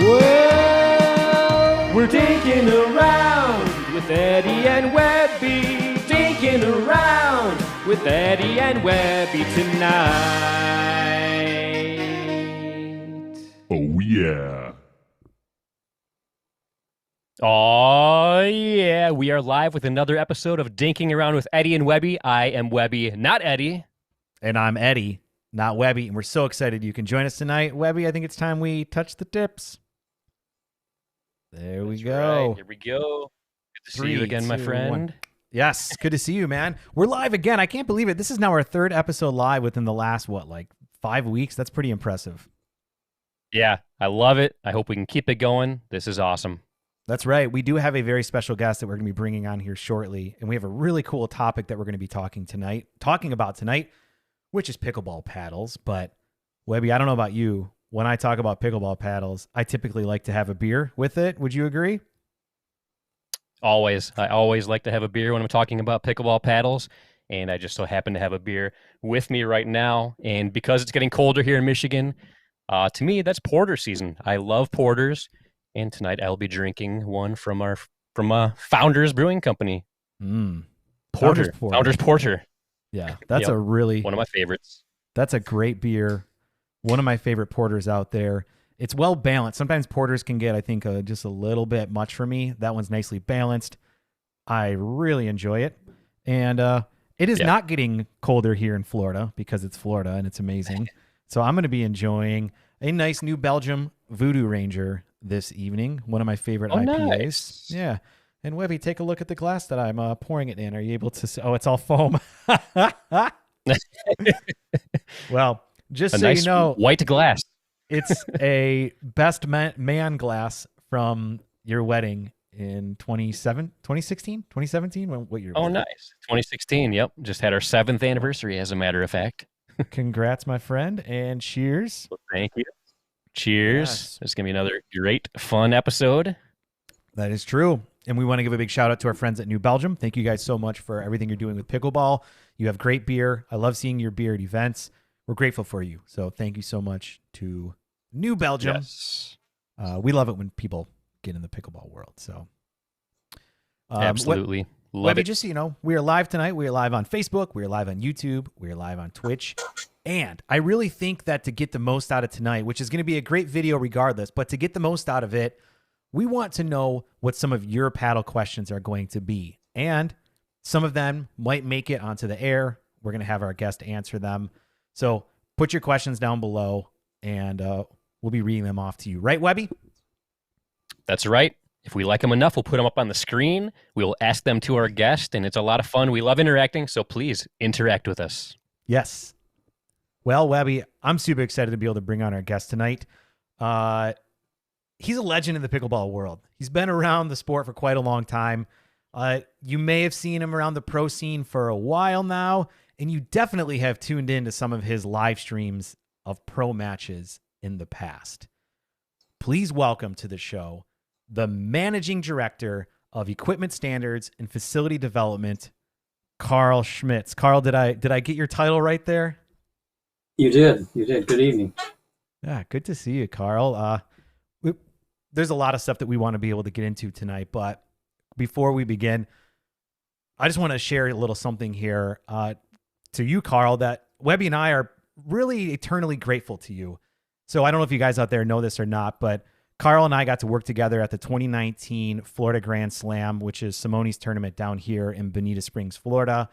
Well, we're dinking around with Eddie and Webby. Dinking around with Eddie and Webby tonight. Oh, yeah. Oh, yeah. We are live with another episode of Dinking Around with Eddie and Webby. I am Webby, not Eddie. And I'm Eddie, not Webby. And we're so excited you can join us tonight. Webby, I think it's time we touch the tips. There we go. Right. Here we go. Good to see you again, my friend. 1. Yes, good to see you, man. We're live again. I can't believe it. This is now our 3rd episode live within the last, 5 weeks? That's pretty impressive. Yeah, I love it. I hope we can keep it going. This is awesome. That's right. We do have a very special guest that we're going to be bringing on here shortly. And we have a really cool topic that we're going to be talking about tonight, which is pickleball paddles. But Webby, I don't know about you. When I talk about pickleball paddles, I typically like to have a beer with it. Would you agree? Always. I always like to have a beer when I'm talking about pickleball paddles. And I just so happen to have a beer with me right now. And because it's getting colder here in Michigan, to me, that's porter season. I love porters. And tonight I'll be drinking one from Founders Brewing Company. Founders Porter. Yeah, that's one of my favorites. That's a great beer. One of my favorite porters out there. It's well balanced. Sometimes porters can get, I think, just a little bit much for me. That one's nicely balanced. I really enjoy it. And it is not getting colder here in Florida because it's Florida and it's amazing. So I'm going to be enjoying a nice New Belgium Voodoo Ranger this evening. One of my favorite IPAs. Nice. Yeah. And Webby, take a look at the glass that I'm pouring it in. Are you able to see? Oh, it's all foam. Well, just so nice you know, white glass. it's a best man glass from your wedding in 2017? What year? Oh, nice. 2016. Yep. Just had our 7th anniversary, as a matter of fact. Congrats, my friend, and cheers. Well, thank you. Cheers. Yes. This is going to be another great, fun episode. That is true. And we want to give a big shout out to our friends at New Belgium. Thank you guys so much for everything you're doing with Pickleball. You have great beer. I love seeing your beer at events. We're grateful for you. So thank you so much to New Belgium. Yes. We love it when people get in the pickleball world. So Absolutely. Love Webby, it. just so you know, we are live tonight. We are live on Facebook. We are live on YouTube. We are live on Twitch. And I really think that to get the most out of tonight, which is going to be a great video regardless, but to get the most out of it, we want to know what some of your paddle questions are going to be. And some of them might make it onto the air. We're going to have our guest answer them. So put your questions down below, and we'll be reading them off to you. Right, Webby? That's right. If we like them enough, we'll put them up on the screen. We'll ask them to our guest, and it's a lot of fun. We love interacting, so please interact with us. Yes. Well, Webby, I'm super excited to be able to bring on our guest tonight. He's a legend in the pickleball world. He's been around the sport for quite a long time. You may have seen him around the pro scene for a while now, and you definitely have tuned into some of his live streams of pro matches in the past. Please welcome to the show the managing director of equipment standards and facility development, Carl Schmits. Carl, did I get your title right there? You did. Good evening. Yeah, good to see you, Carl. There's a lot of stuff that we want to be able to get into tonight, but before we begin, I just want to share a little something here to you, Carl, that Webby and I are really eternally grateful to you. So I don't know if you guys out there know this or not, but Carl and I got to work together at the 2019 Florida Grand Slam, which is Simone's tournament down here in Bonita Springs, Florida.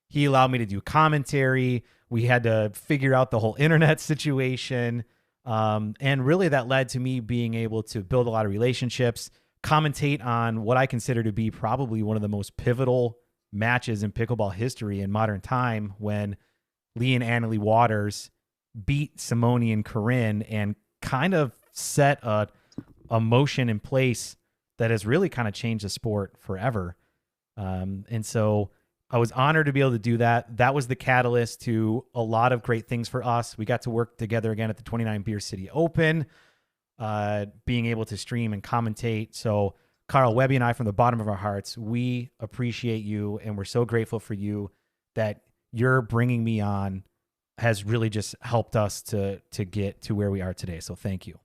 He allowed me to do commentary. We had to figure out the whole internet situation. And really that led to me being able to build a lot of relationships, commentate on what I consider to be probably one of the most pivotal matches in pickleball history in modern time, when Lee and Annalie Waters beat Simone and Corinne and kind of set a motion in place that has really kind of changed the sport forever. And so I was honored to be able to do that. That was the catalyst to a lot of great things for us. We got to work together again at the 29 Beer City Open, being able to stream and commentate. So Carl, Webby, and I, from the bottom of our hearts, we appreciate you, and we're so grateful for you that you're bringing me on has really just helped us to get to where we are today. So thank you.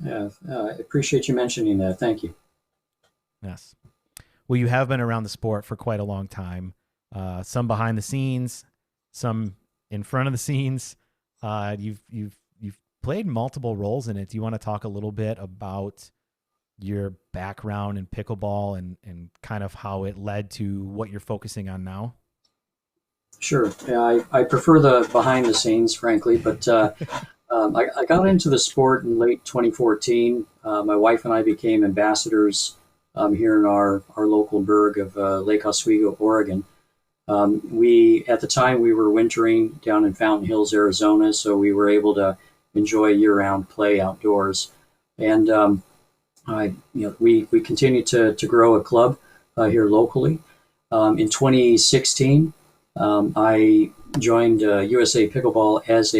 Yeah, I appreciate you mentioning that. Thank you. Yes. Well, you have been around the sport for quite a long time. Some behind the scenes, some in front of the scenes. You've played multiple roles in it. Do you want to talk a little bit about your background in pickleball and kind of how it led to what you're focusing on now? Sure. Yeah, I prefer the behind the scenes, frankly, but I got into the sport in late 2014. My wife and I became ambassadors here in our local burg of Lake Oswego, Oregon. We at the time we were wintering down in Fountain Hills, Arizona, so we were able to enjoy year-round play outdoors. And we continued to grow a club here locally. In 2016, I joined USA Pickleball as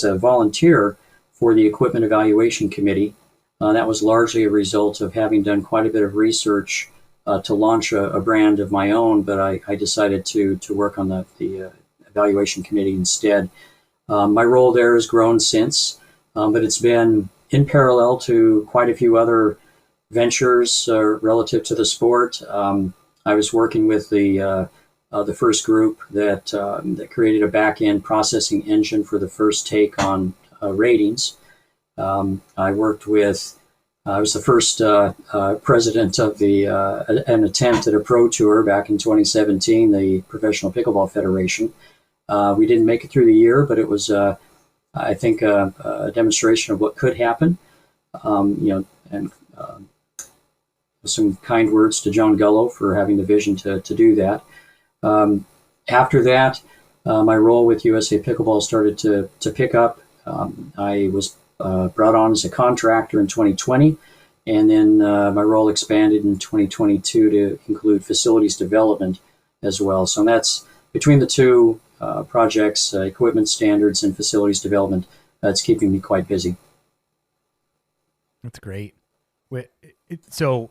a volunteer for the Equipment Evaluation Committee. That was largely a result of having done quite a bit of research to launch a brand of my own, but I decided to work on the evaluation committee instead. My role there has grown since, but it's been in parallel to quite a few other ventures relative to the sport. I was working with the first group that created a back-end processing engine for the first take on ratings. I worked with I was the first president of an attempt at a pro tour back in 2017, the Professional Pickleball Federation. We didn't make it through the year, but it was, I think, a demonstration of what could happen. And some kind words to John Gullo for having the vision to do that. After that, my role with USA Pickleball started to pick up. I was brought on as a contractor in 2020, and then my role expanded in 2022 to include facilities development as well. So that's between the two projects, equipment standards and facilities development, that's keeping me quite busy. That's great. So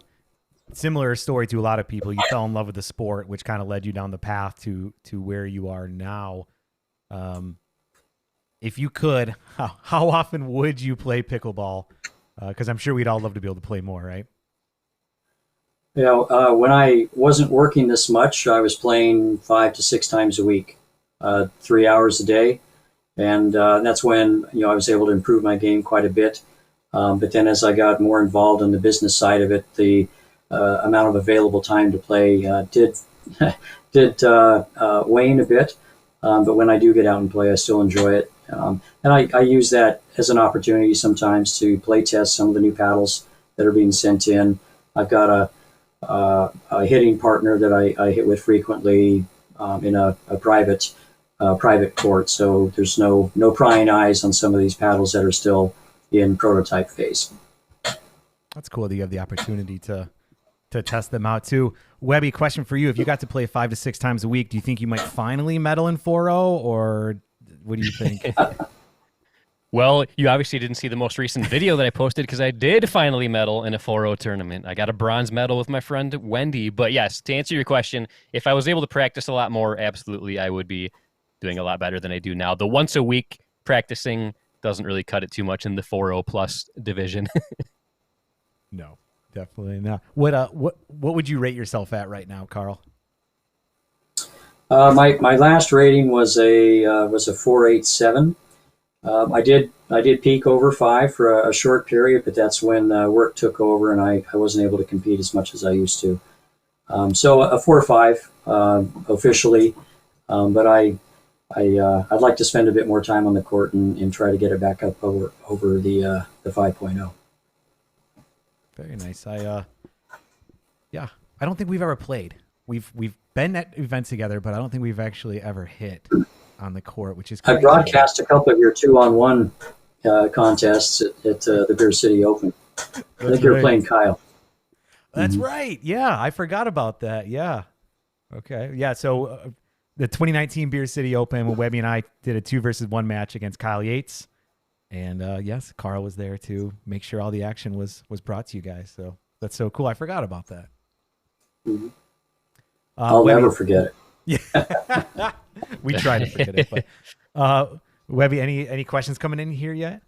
similar story to a lot of people, you fell in love with the sport, which kind of led you down the path to where you are now. If you could, how often would you play pickleball? Because I'm sure we'd all love to be able to play more, right? When I wasn't working this much, I was playing 5 to 6 times a week, 3 hours a day. And that's when, I was able to improve my game quite a bit. But then as I got more involved in the business side of it, the amount of available time to play did wane a bit. But when I do get out and play, I still enjoy it. And I use that as an opportunity sometimes to play test some of the new paddles that are being sent in. I've got a hitting partner that I hit with frequently in a private court. So there's no prying eyes on some of these paddles that are still in prototype phase. That's cool that you have the opportunity to test them out too. Webby, question for you. If you got to play 5 to 6 times a week, do you think you might finally medal in 4-0, or what do you think? Well, you obviously didn't see the most recent video that I posted because I did finally medal in a 4-0 tournament. I got a bronze medal with my friend Wendy. But yes, to answer your question, if I was able to practice a lot more, absolutely, I would be doing a lot better than I do now. The once a week practicing doesn't really cut it too much in the 4-0 plus division. No, definitely not. What would you rate yourself at right now, Carl? My last rating was a 4.87. I did peak over 5 for a short period, but that's when work took over and I wasn't able to compete as much as I used to. So a 4.5 officially, but I'd like to spend a bit more time on the court and try to get it back up over the 5.0. Very nice. I don't think we've ever played. We've been at events together, but I don't think we've actually ever hit on the court, which is crazy. I broadcast a couple of your 2-on-1 contests at the Beer City Open. I think you were playing Kyle. That's right. Yeah, I forgot about that. Yeah. Okay. Yeah. So the 2019 Beer City Open, when Webby and I did a 2-versus-1 match against Kyle Yates, and yes, Carl was there to make sure all the action was brought to you guys. So that's so cool. I forgot about that. Mm-hmm. I'll never forget it. Yeah. We try to forget it. But Webby, any questions coming in here yet?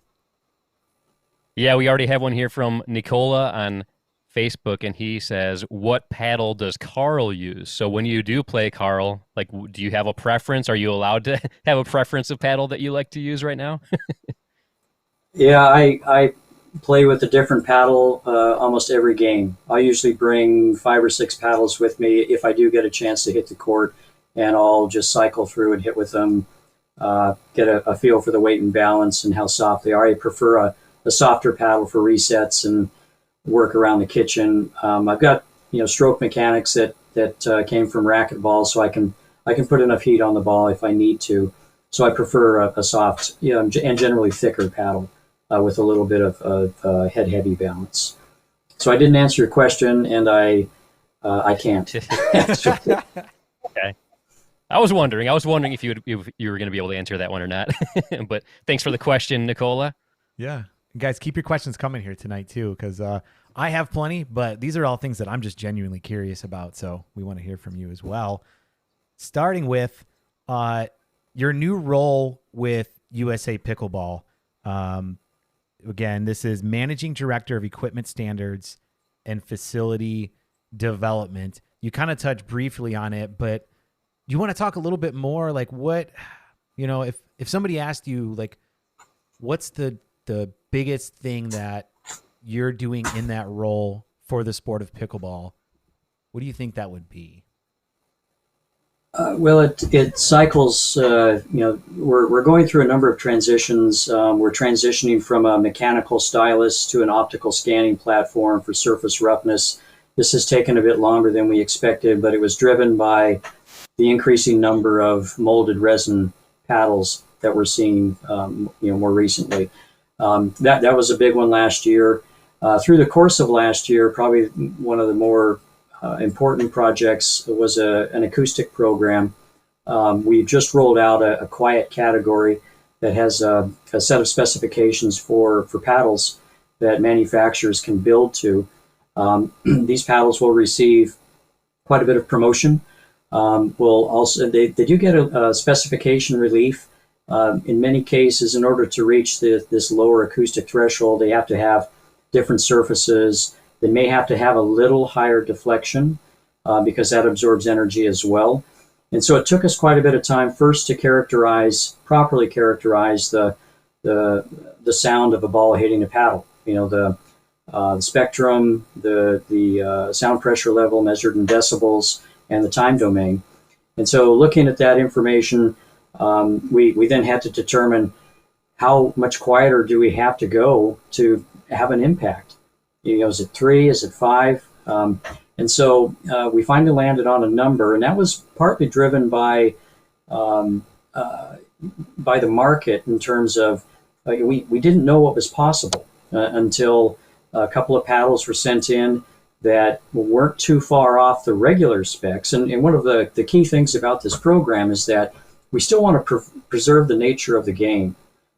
Yeah, we already have one here from Nicola on Facebook, and he says, "What paddle does Carl use?" So when you do play, Carl, like, do you have a preference? Are you allowed to have a preference of paddle that you like to use right now? Yeah, I play with a different paddle almost every game. I usually bring 5 or 6 paddles with me if I do get a chance to hit the court, and I'll just cycle through and hit with them, get a feel for the weight and balance and how soft they are. I prefer a softer paddle for resets and work around the kitchen. I've got stroke mechanics that came from Racketball, so I can put enough heat on the ball if I need to. So I prefer a soft, and generally thicker paddle with a little bit of head heavy balance. So I didn't answer your question, and I can't. Okay. I was wondering if you were going to be able to answer that one or not. But thanks for the question, Nicola. Yeah. Guys, keep your questions coming here tonight too, because I have plenty, but these are all things that I'm just genuinely curious about. So we want to hear from you as well. Starting with your new role with USA Pickleball. Again, this is Managing Director of Equipment Standards and Facility Development. You kind of touched briefly on it, but you want to talk a little bit more, like what, if somebody asked you, like, what's the biggest thing that you're doing in that role for the sport of pickleball, what do you think that would be? Well, it cycles. We're going through a number of transitions. We're transitioning from a mechanical stylus to an optical scanning platform for surface roughness. This has taken a bit longer than we expected, but it was driven by the increasing number of molded resin paddles that we're seeing, more recently. That was a big one last year. Through the course of last year, probably one of the more important projects was an acoustic program. We've just rolled out a quiet category that has a set of specifications for paddles that manufacturers can build to. These paddles will receive quite a bit of promotion. They do get a specification relief. In many cases, in order to reach this lower acoustic threshold, they have to have different surfaces. They may have to have a little higher deflection because that absorbs energy as well. And so it took us quite a bit of time first to properly characterize the sound of a ball hitting a paddle. The spectrum, the sound pressure level measured in decibels, and the time domain. And so looking at that information, we then had to determine how much quieter do we have to go to have an impact. Is it 3? Is it 5? And so we finally landed on a number, and that was partly driven by the market in terms of we didn't know what was possible until a couple of paddles were sent in that weren't too far off the regular specs. And one of the key things about this program is that we still want to preserve the nature of the game.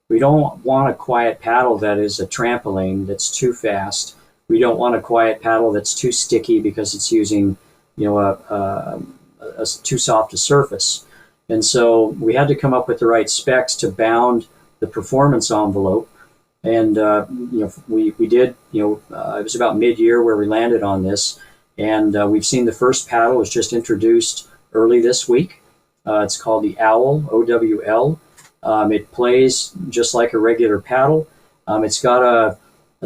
We don't want a quiet paddle that is a trampoline that's too fast. We don't want a quiet paddle that's too sticky because it's using, a too soft a surface. And so we had to come up with the right specs to bound the performance envelope. And, we did, it was about mid-year where we landed on this. And we've seen the first paddle was just introduced early this week. It's called the Owl, OWL. It plays just like a regular paddle. It's got a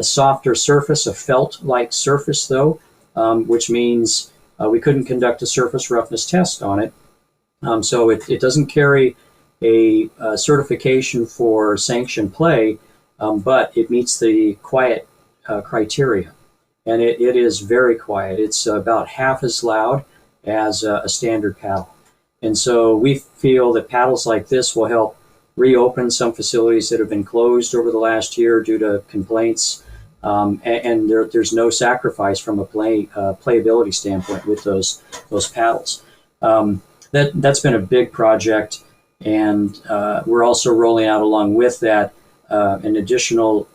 softer surface, a felt-like surface, though, which means we couldn't conduct a surface roughness test on it. So it doesn't carry a certification for sanctioned play, but it meets the quiet criteria. And it is very quiet. It's about half as loud as a standard paddle. And so we feel that paddles like this will help reopen some facilities that have been closed over the last year due to complaints. And there's no sacrifice from a playability standpoint with those paddles. That's been a big project, and we're also rolling out along with that an additional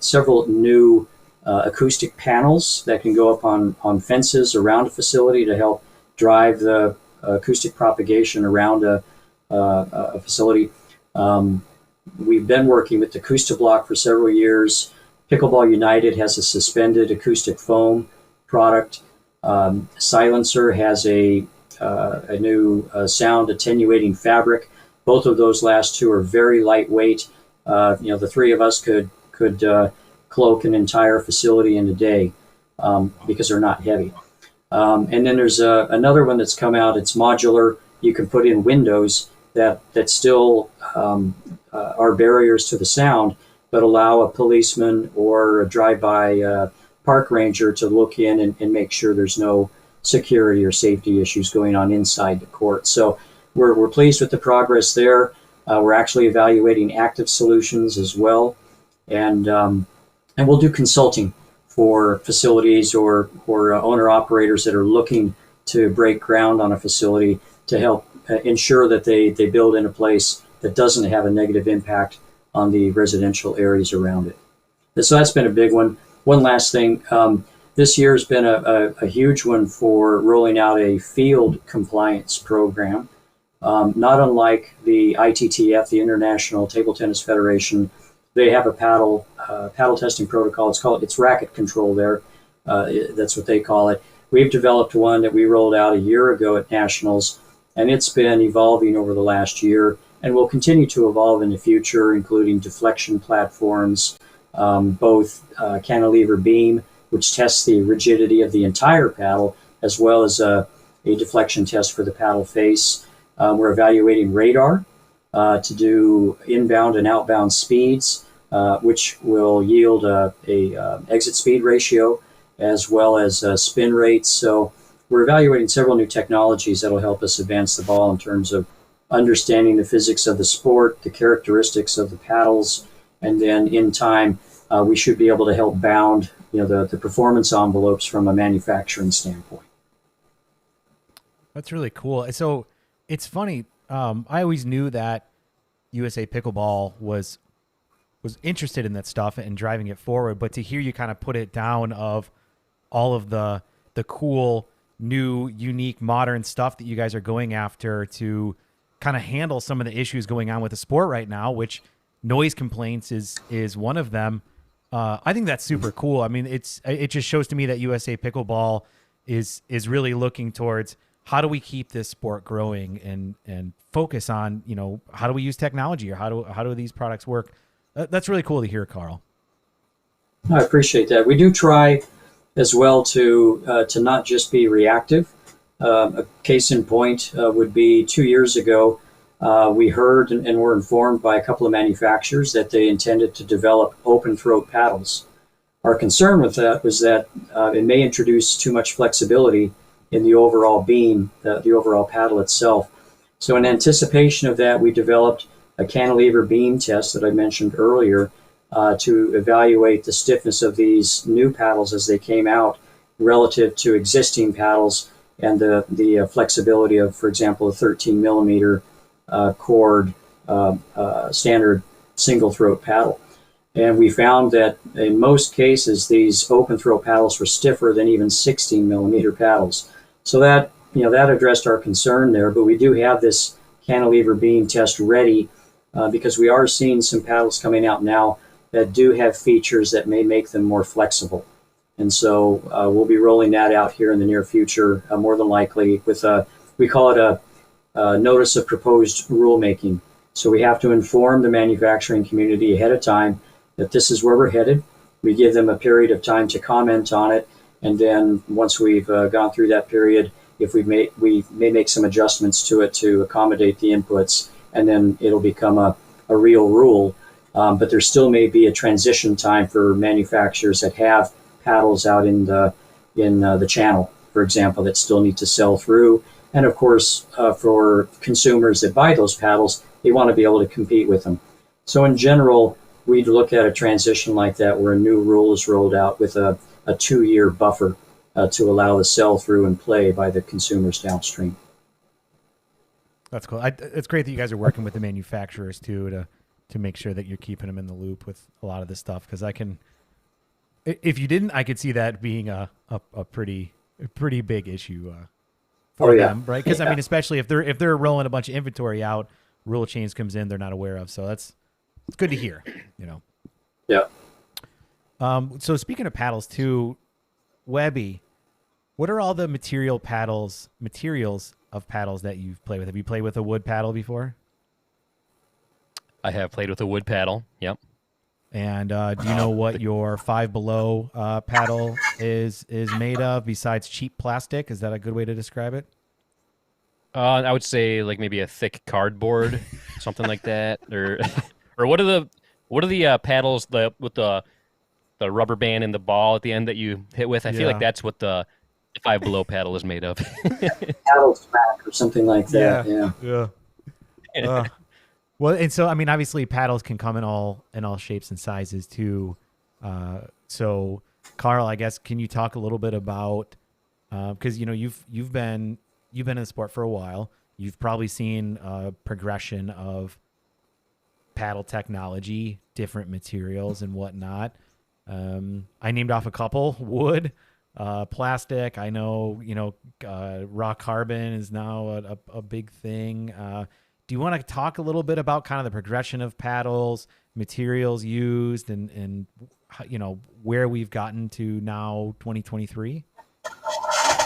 several new acoustic panels that can go up on fences around a facility to help drive the acoustic propagation around a facility. We've been working with Acoustablock for several years, Pickleball United has a suspended acoustic foam product. Silencer has a new sound attenuating fabric. Both of those last two are very lightweight. The three of us could cloak an entire facility in a day because they're not heavy. And then there's another one that's come out. It's modular. You can put in windows that still are barriers to the sound, but allow a policeman or a drive-by park ranger to look in and make sure there's no security or safety issues going on inside the court. So we're pleased with the progress there. We're actually evaluating active solutions as well, and we'll do consulting for facilities or owner-operators that are looking to break ground on a facility to help ensure that they build in a place that doesn't have a negative impact on the residential areas around it. So that's been a big one. One last thing, this year has been a huge one for rolling out a field compliance program. Not unlike the ITTF, the International Table Tennis Federation, they have a paddle testing protocol. It's racket control there. That's what they call it. We've developed one that we rolled out a year ago at Nationals, and it's been evolving over the last year and will continue to evolve in the future, including deflection platforms, both cantilever beam, which tests the rigidity of the entire paddle, as well as a deflection test for the paddle face. We're evaluating radar to do inbound and outbound speeds, which will yield a exit speed ratio as well as spin rates. So we're evaluating several new technologies that will help us advance the ball in terms of understanding the physics of the sport, the characteristics of the paddles, and then in time we should be able to help bound the performance envelopes from a manufacturing standpoint. That's really cool. So it's funny. I always knew that USA Pickleball was interested in that stuff and driving it forward, but to hear you kind of put it down of all of the cool, new, unique, modern stuff that you guys are going after to kind of handle some of the issues going on with the sport right now, which noise complaints is one of them. I think that's super cool. I mean, it just shows to me that USA Pickleball is really looking towards how do we keep this sport growing and focus on, how do we use technology or how do these products work? That's really cool to hear, Carl. I appreciate that. We do try as well to not just be reactive. A case in point would be 2 years ago, we heard and were informed by a couple of manufacturers that they intended to develop open throat paddles. Our concern with that was that it may introduce too much flexibility in the overall beam, the overall paddle itself. So in anticipation of that, we developed a cantilever beam test that I mentioned earlier to evaluate the stiffness of these new paddles as they came out relative to existing paddles and the flexibility of, for example, a 13 millimeter cord standard single throat paddle. And we found that in most cases, these open throat paddles were stiffer than even 16 millimeter paddles. So that addressed our concern there, but we do have this cantilever beam test ready because we are seeing some paddles coming out now that do have features that may make them more flexible. And so we'll be rolling that out here in the near future, more than likely with we call it a notice of proposed rulemaking. So we have to inform the manufacturing community ahead of time that this is where we're headed. We give them a period of time to comment on it. And then once we've gone through that period, if we may make some adjustments to it to accommodate the inputs, and then it'll become a real rule. But there still may be a transition time for manufacturers that have paddles out in the channel, for example, that still need to sell through. And of course, for consumers that buy those paddles, they want to be able to compete with them. So in general, we'd look at a transition like that where a new rule is rolled out with a 2-year buffer to allow the sell-through and play by the consumers downstream. That's cool. It's great that you guys are working with the manufacturers too to make sure that you're keeping them in the loop with a lot of this stuff. Because if you didn't, I could see that being a pretty big issue for them, right? Because I mean, especially if they're rolling a bunch of inventory out, rule change comes in they're not aware of. So it's good to hear, Yeah. So speaking of paddles too, Webby, what are all the materials of paddles that you've played with? Have you played with a wood paddle before? I have played with a wood paddle. Yep. And do you know what your Five Below paddle is made of besides cheap plastic? Is that a good way to describe it? I would say like maybe a thick cardboard, something like that, or or what are the paddles with the rubber band and the ball at the end that you hit with? I feel like that's what the Five Below paddle is made of. Paddle smack or something like that. Yeah. Well, and so I mean, obviously, paddles can come in all shapes and sizes too. So, Carl, I guess can you talk a little bit about because you've been in the sport for a while. You've probably seen progression of paddle technology, different materials, and whatnot. I named off a couple: wood, plastic. I know raw carbon is now a big thing. Do you want to talk a little bit about kind of the progression of paddles, materials used, and where we've gotten to now, 2023?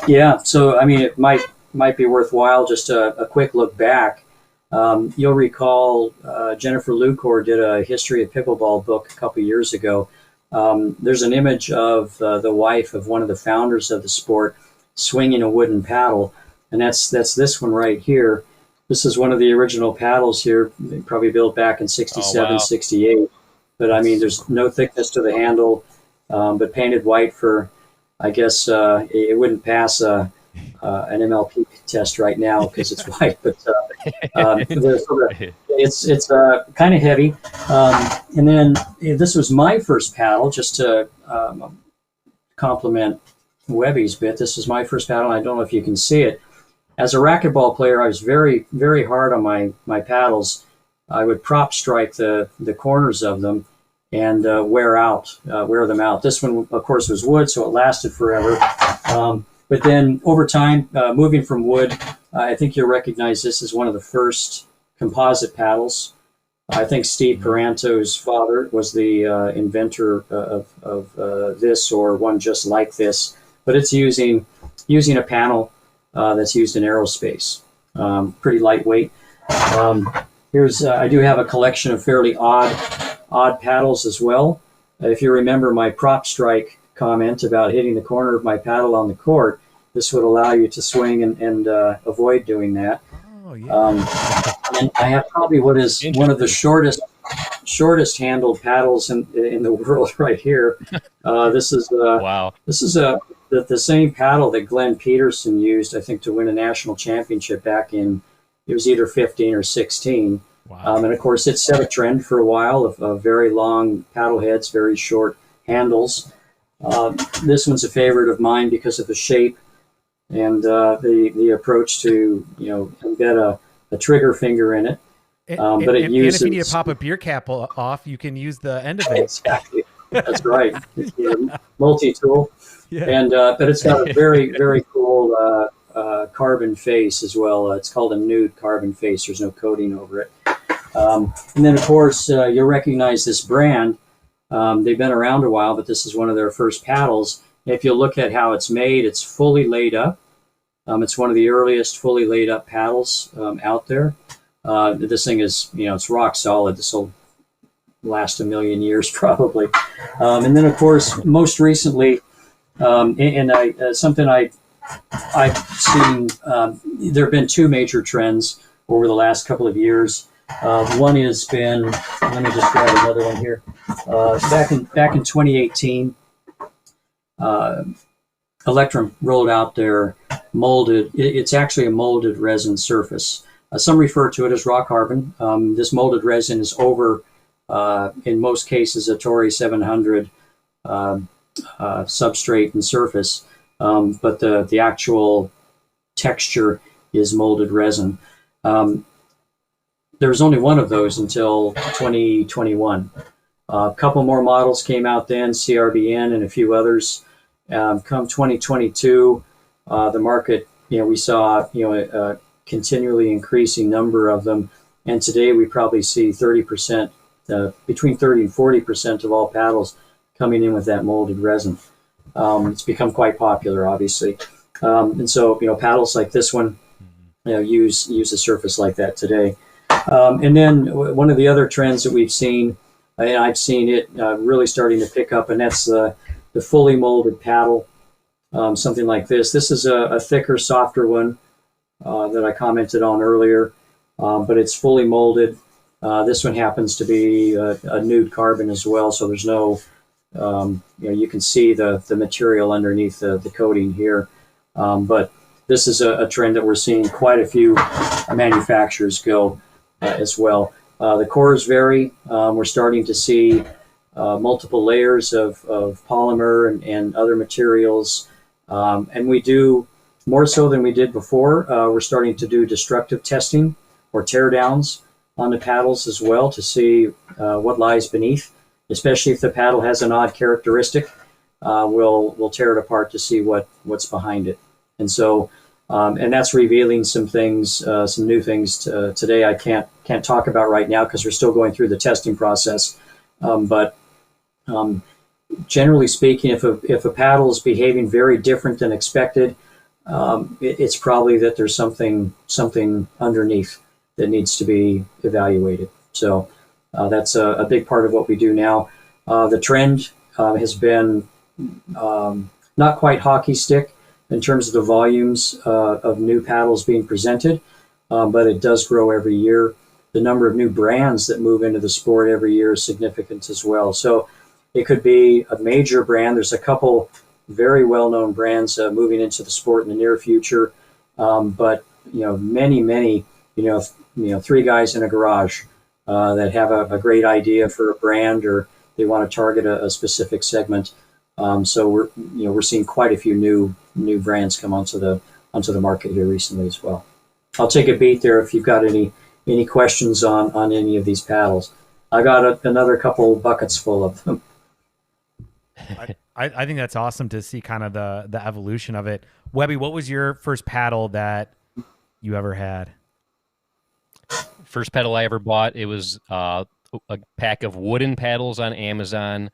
Yeah. So I mean, it might be worthwhile just a quick look back. You'll recall Jennifer Lucor did a history of pickleball book a couple years ago. There's an image of the wife of one of the founders of the sport swinging a wooden paddle, and that's this one right here. This is one of the original paddles here, probably built back in 67, 68. But I mean, there's no thickness to the handle, but painted white for, I guess, it wouldn't pass an MLP test right now because it's white, but it's kind of heavy. And then this was my first paddle, just to compliment Webby's bit. This is my first paddle, and I don't know if you can see it. As a racquetball player, I was very, very hard on my paddles. I would prop strike the corners of them and wear them out. This one, of course, was wood, so it lasted forever. But then over time, moving from wood, I think you'll recognize this as one of the first composite paddles. I think Steve Paranto's father was the inventor of this, or one just like this. But it's using a panel that's used in aerospace. Pretty lightweight. I do have a collection of fairly odd paddles as well. If you remember my prop strike comment about hitting the corner of my paddle on the court, this would allow you to swing and avoid doing that. Oh, yeah. And I have probably what is one of the shortest handled paddles in the world right here. This is wow. This is the same paddle that Glenn Peterson used, I think, to win a national championship back in, it was either 15 or 16. Wow. And of course, it set a trend for a while of very long paddle heads, very short handles. This one's a favorite of mine because of the shape and the approach to embed a trigger finger in it. But it uses. And if you need to pop a beer cap off, you can use the end of it. Exactly. That's right. It's a multi-tool. Yeah. And but it's got a very, very cool carbon face as well. It's called a nude carbon face. There's no coating over it. And then, of course, you'll recognize this brand. They've been around a while, but this is one of their first paddles. If you look at how it's made, it's fully laid up. It's one of the earliest fully laid up paddles out there. This thing is, it's rock solid. This will last a million years probably. And then, of course, most recently, something I've seen, there have been two major trends over the last couple of years. One has been, let me just grab another one here. Back in 2018, Electrum rolled out their molded. It's actually a molded resin surface. Some refer to it as raw carbon. This molded resin is over, in most cases, a Torii 700 substrate and surface, but the actual texture is molded resin. There was only one of those until 2021. A couple more models came out then, CRBN and a few others. Come 2022, the market, we saw, a continually increasing number of them. And today we probably see 30%, between 30 and 40% of all paddles coming in with that molded resin. It's become quite popular, obviously. And so, paddles like this one, use a surface like that today. And then one of the other trends that we've seen, and I've seen it really starting to pick up, and that's the fully molded paddle, something like this. This is a thicker, softer one that I commented on earlier, but it's fully molded. This one happens to be a nude carbon as well, so there's no, you can see the material underneath the coating here. But this is a trend that we're seeing quite a few manufacturers go as well. The cores vary. We're starting to see multiple layers of polymer and other materials. And we do more so than we did before. We're starting to do destructive testing or tear downs on the paddles as well to see what lies beneath, especially if the paddle has an odd characteristic. We'll tear it apart to see what's behind it. And so, and that's revealing some things, some new things today I can't talk about right now because we're still going through the testing process. But generally speaking, if a paddle is behaving very different than expected, it's probably that there's something underneath that needs to be evaluated. So that's a big part of what we do now. The trend has been not quite hockey stick in terms of the volumes of new paddles being presented, but it does grow every year. The number of new brands that move into the sport every year is significant as well. So it could be a major brand. There's a couple very well-known brands moving into the sport in the near future, but many, three guys in a garage that have a great idea for a brand or they want to target a specific segment. So we're seeing quite a few new brands come onto the market here recently as well. I'll take a beat there if you've got any questions on any of these paddles. I got another couple buckets full of them. I think that's awesome to see kind of the evolution of it. Webby, what was your first paddle that you ever had? First paddle I ever bought, it was a pack of wooden paddles on Amazon.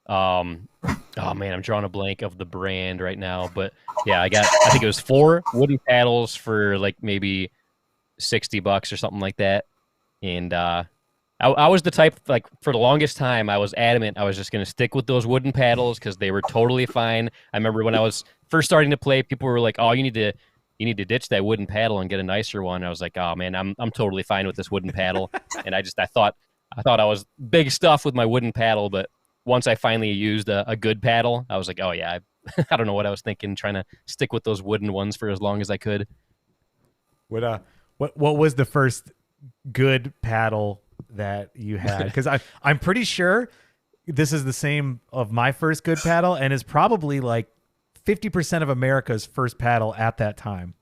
Oh man, I'm drawing a blank of the brand right now, but yeah, I think it was 4 wooden paddles for like maybe $60 or something like that. And I was the type, like, for the longest time, I was adamant I was just going to stick with those wooden paddles because they were totally fine. I remember when I was first starting to play, people were like, "Oh, you need to ditch that wooden paddle and get a nicer one." I was like, "Oh man, I'm totally fine with this wooden paddle." And I thought I was big stuff with my wooden paddle, but once I finally used a good paddle, I was like, "Oh yeah, I don't know what I was thinking, trying to stick with those wooden ones for as long as I could." What was the first good paddle that you had? Because I'm pretty sure this is the same of my first good paddle and is probably like 50% of America's first paddle at that time.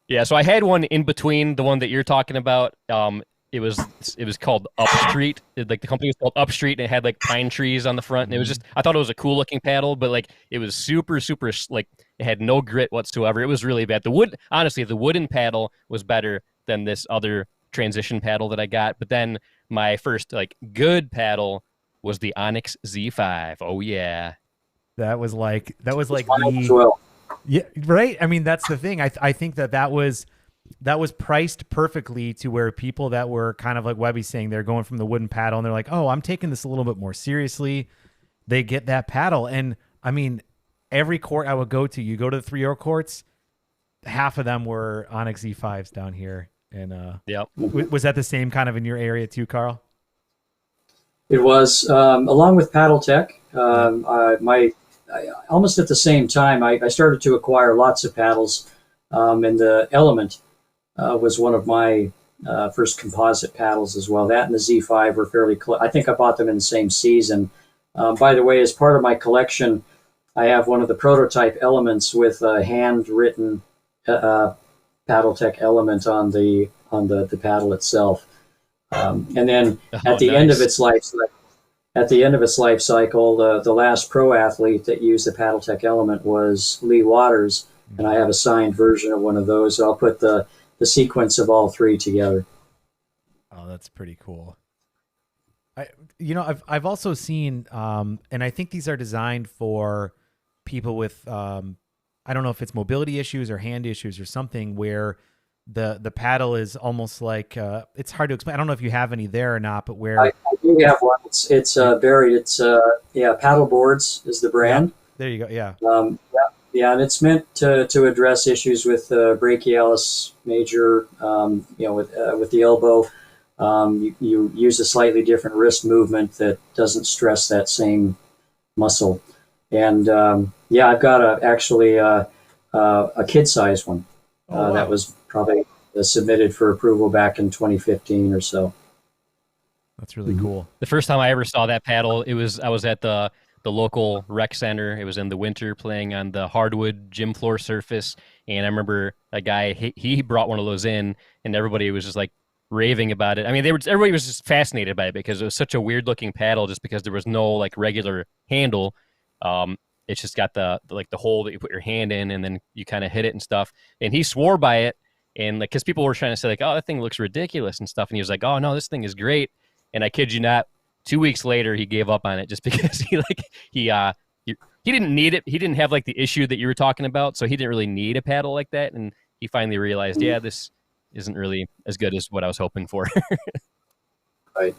Yeah, so I had one in between the one that you're talking about. It was called Upstreet. Like the company was called Upstreet, and it had like pine trees on the front. And it was just, I thought it was a cool looking paddle, but like it was super like it had no grit whatsoever. It was really bad. Honestly, the wooden paddle was better than this other transition paddle that I got. But then my first like good paddle was the Onyx Z5. Oh yeah, that was like as well. Yeah, right. I mean, that's the thing. I think that was priced perfectly to where people that were kind of like Webby's saying, they're going from the wooden paddle and they're like, "Oh, I'm taking this a little bit more seriously." They get that paddle, and I mean, every court I would go to, you go to the 3-year courts, half of them were Onyx Z5s down here. And yep. Was that the same kind of in your area too, Carl? It was, along with Paddle Tech. Almost at the same time, I started to acquire lots of paddles, and the Element was one of my first composite paddles as well. That and the Z5 were fairly close. I think I bought them in the same season. By the way, as part of my collection, I have one of the prototype Elements with a handwritten Paddle Tech Element on the paddle itself. And then at the end of its life cycle, the last pro athlete that used the Paddle Tech Element was Lee Waters, and I have a signed version of one of those. So I'll put the sequence of all 3 together. Oh, that's pretty cool. I've also seen, and I think these are designed for people with, I don't know if it's mobility issues or hand issues or something, where the paddle is almost like, it's hard to explain. I don't know if you have any there or not, but where I do have one. It's buried. It's Paddle Boards is the brand. there you go. Yeah. And it's meant to address issues with brachialis major. With the elbow, you use a slightly different wrist movement that doesn't stress that same muscle. And I've got a kid-sized one that was probably submitted for approval back in 2015 or so. That's really cool. The first time I ever saw that paddle, I was at the local rec center. It was in the winter, playing on the hardwood gym floor surface, and I remember a guy, he brought one of those in, and everybody was just like raving about it. I mean, everybody was just fascinated by it because it was such a weird looking paddle, just because there was no like regular handle. It's just got the hole that you put your hand in, and then you kind of hit it and stuff. And he swore by it, and like, because people were trying to say like, oh, that thing looks ridiculous and stuff, and he was like, oh no, this thing is great. And I kid you not, 2 weeks later he gave up on it just because he didn't need it. He didn't have like the issue that you were talking about, so he didn't really need a paddle like that. And he finally realized, yeah, this isn't really as good as what I was hoping for. Right.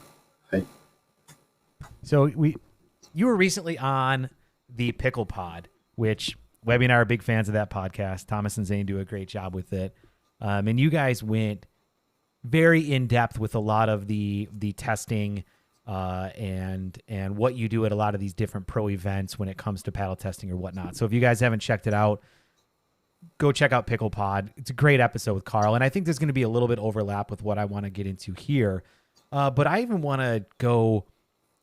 So you were recently on the Pickle Pod, which Webby and I are big fans of that podcast. Thomas and Zane do a great job with it. And you guys went very in depth with a lot of the testing and what you do at a lot of these different pro events when it comes to paddle testing or whatnot. So if you guys haven't checked it out, go check out Pickle Pod. It's a great episode with Carl, and I think there's going to be a little bit overlap with what I want to get into here. But I even want to go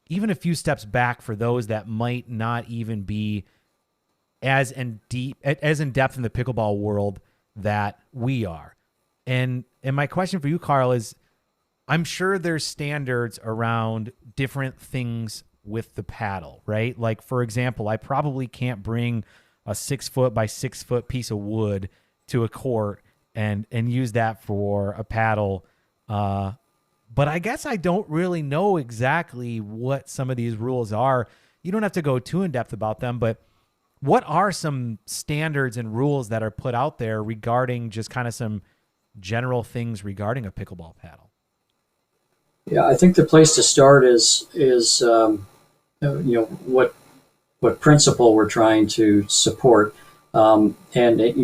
even a few steps back for those that might not even be as in depth in the pickleball world that we are. And my question for you, Carl, is I'm sure there's standards around different things with the paddle, right? Like, for example, I probably can't bring a 6 foot by 6 foot piece of wood to a court and use that for a paddle. But I guess I don't really know exactly what some of these rules are. You don't have to go too in depth about them, but what are some standards and rules that are put out there regarding just kind of some general things regarding a pickleball paddle? Yeah, I think the place to start is what principle we're trying to support, and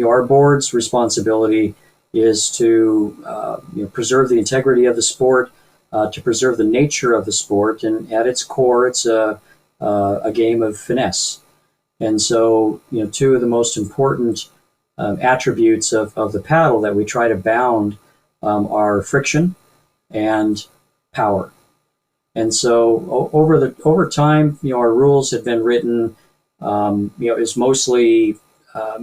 our board's responsibility is to preserve the integrity of the sport, to preserve the nature of the sport, and at its core, it's a game of finesse. And so, two of the most important attributes of the paddle that we try to bound are friction and power. And so over time, our rules have been written, is mostly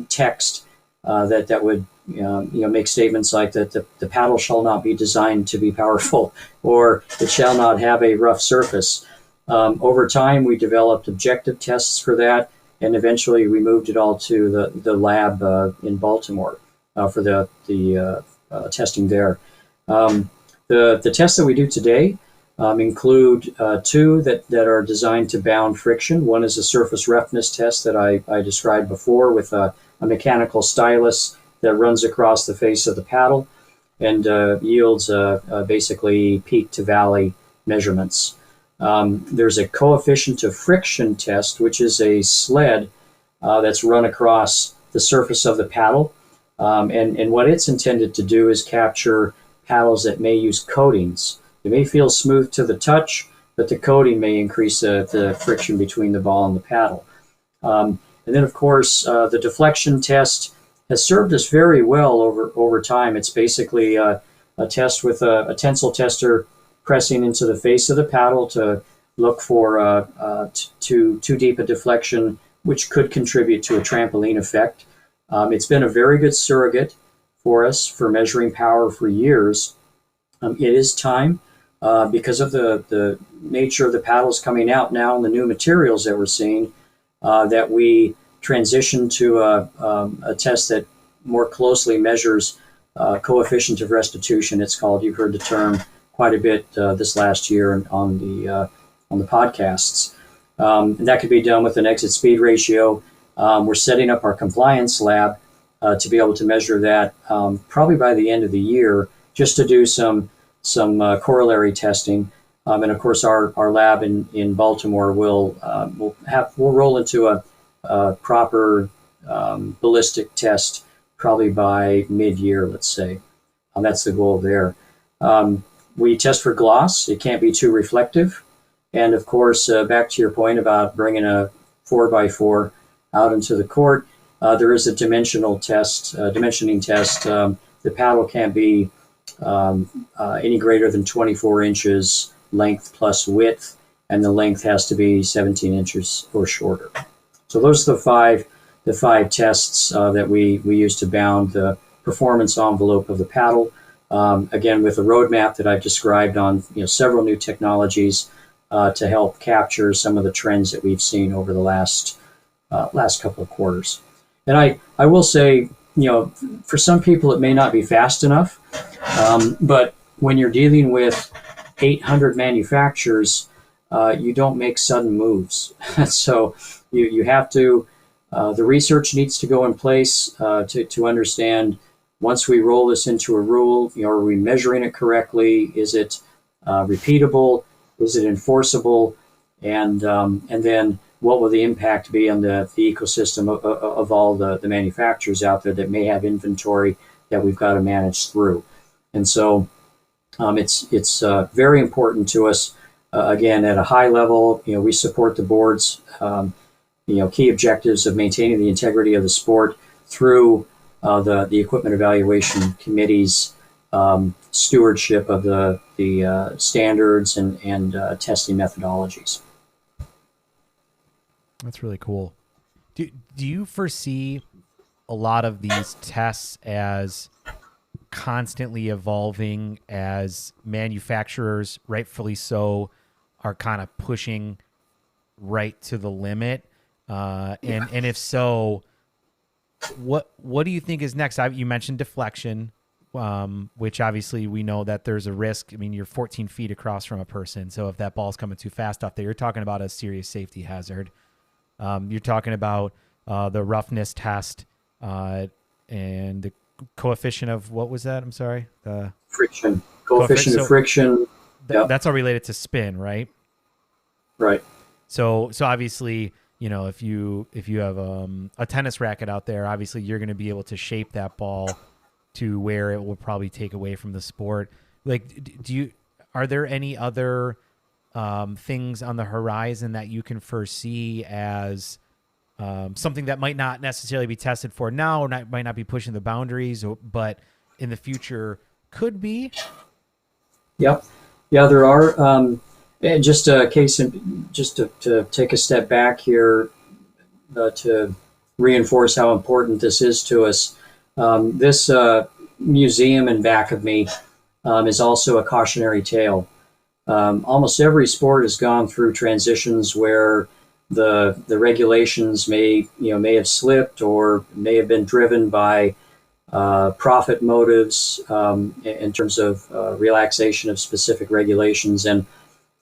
text that would make statements like that the paddle shall not be designed to be powerful, or it shall not have a rough surface. Over time, we developed objective tests for that, and eventually we moved it all to the lab in Baltimore for the testing there. The tests that we do today include two that are designed to bound friction. One is a surface roughness test that I described before, with a mechanical stylus that runs across the face of the paddle and yields basically peak to valley measurements. There's a coefficient of friction test, which is a sled that's run across the surface of the paddle. And what it's intended to do is capture paddles that may use coatings. They may feel smooth to the touch, but the coating may increase the friction between the ball and the paddle. And then, of course, the deflection test has served us very well over time. It's basically a test with a tensile tester pressing into the face of the paddle to look for too deep a deflection, which could contribute to a trampoline effect. It's been a very good surrogate for us for measuring power for years. It is time, because of the nature of the paddles coming out now and the new materials that we're seeing, that we transition to a test that more closely measures coefficient of restitution. It's called, you've heard the term, quite a bit this last year on the podcasts. And that could be done with an exit speed ratio. We're setting up our compliance lab to be able to measure that probably by the end of the year, just to do some corollary testing. And of course, our lab in Baltimore will roll into a proper ballistic test probably by mid-year, let's say. That's the goal there. We test for gloss. It can't be too reflective. And of course, back to your point about bringing a 4x4 out into the court, there is a dimensioning test. The paddle can't be any greater than 24 inches length plus width, and the length has to be 17 inches or shorter. So those are the five tests that we use to bound the performance envelope of the paddle. Again, with a roadmap that I've described on several new technologies to help capture some of the trends that we've seen over the last couple of quarters. And I will say, for some people it may not be fast enough, but when you're dealing with 800 manufacturers, you don't make sudden moves. So you have to, the research needs to go in place to understand, once we roll this into a rule, are we measuring it correctly? Is it repeatable? Is it enforceable? And then what will the impact be on the ecosystem of all the manufacturers out there that may have inventory that we've got to manage through? And so it's very important to us. Again, at a high level, we support the board's key objectives of maintaining the integrity of the sport through the Equipment Evaluation Committee's stewardship of the standards and testing methodologies. That's really cool. Do you foresee a lot of these tests as constantly evolving, as manufacturers, rightfully so, are kind of pushing right to the limit? And if so, what do you think is next? You mentioned deflection, which obviously we know that there's a risk. I mean, you're 14 feet across from a person, so if that ball's coming too fast off there, you're talking about a serious safety hazard. You're talking about the roughness test and the coefficient of, what was that? I'm sorry. The friction. Coefficient of friction. That's all related to spin, right? Right. So obviously, if you have a tennis racket out there, obviously you're going to be able to shape that ball to where it will probably take away from the sport. Like, are there any other things on the horizon that you can foresee as something that might not necessarily be tested for now, or might not be pushing the boundaries, but in the future could be? Yep. Yeah, there are. Just a case, just to take a step back here to reinforce how important this is to us. This museum in back of me is also a cautionary tale. Almost every sport has gone through transitions where the regulations may have slipped or may have been driven by profit motives in terms of relaxation of specific regulations. And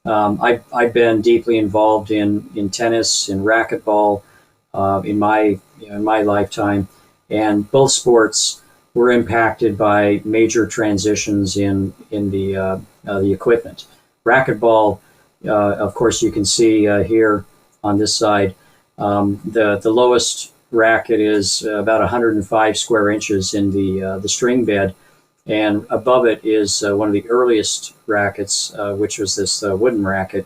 I've been deeply involved in tennis, in racquetball, in my lifetime, and both sports were impacted by major transitions in the equipment. Racquetball, of course, you can see here on this side, the lowest racket is about 105 square inches in the string bed, and above it is one of the earliest rackets, which was this wooden racket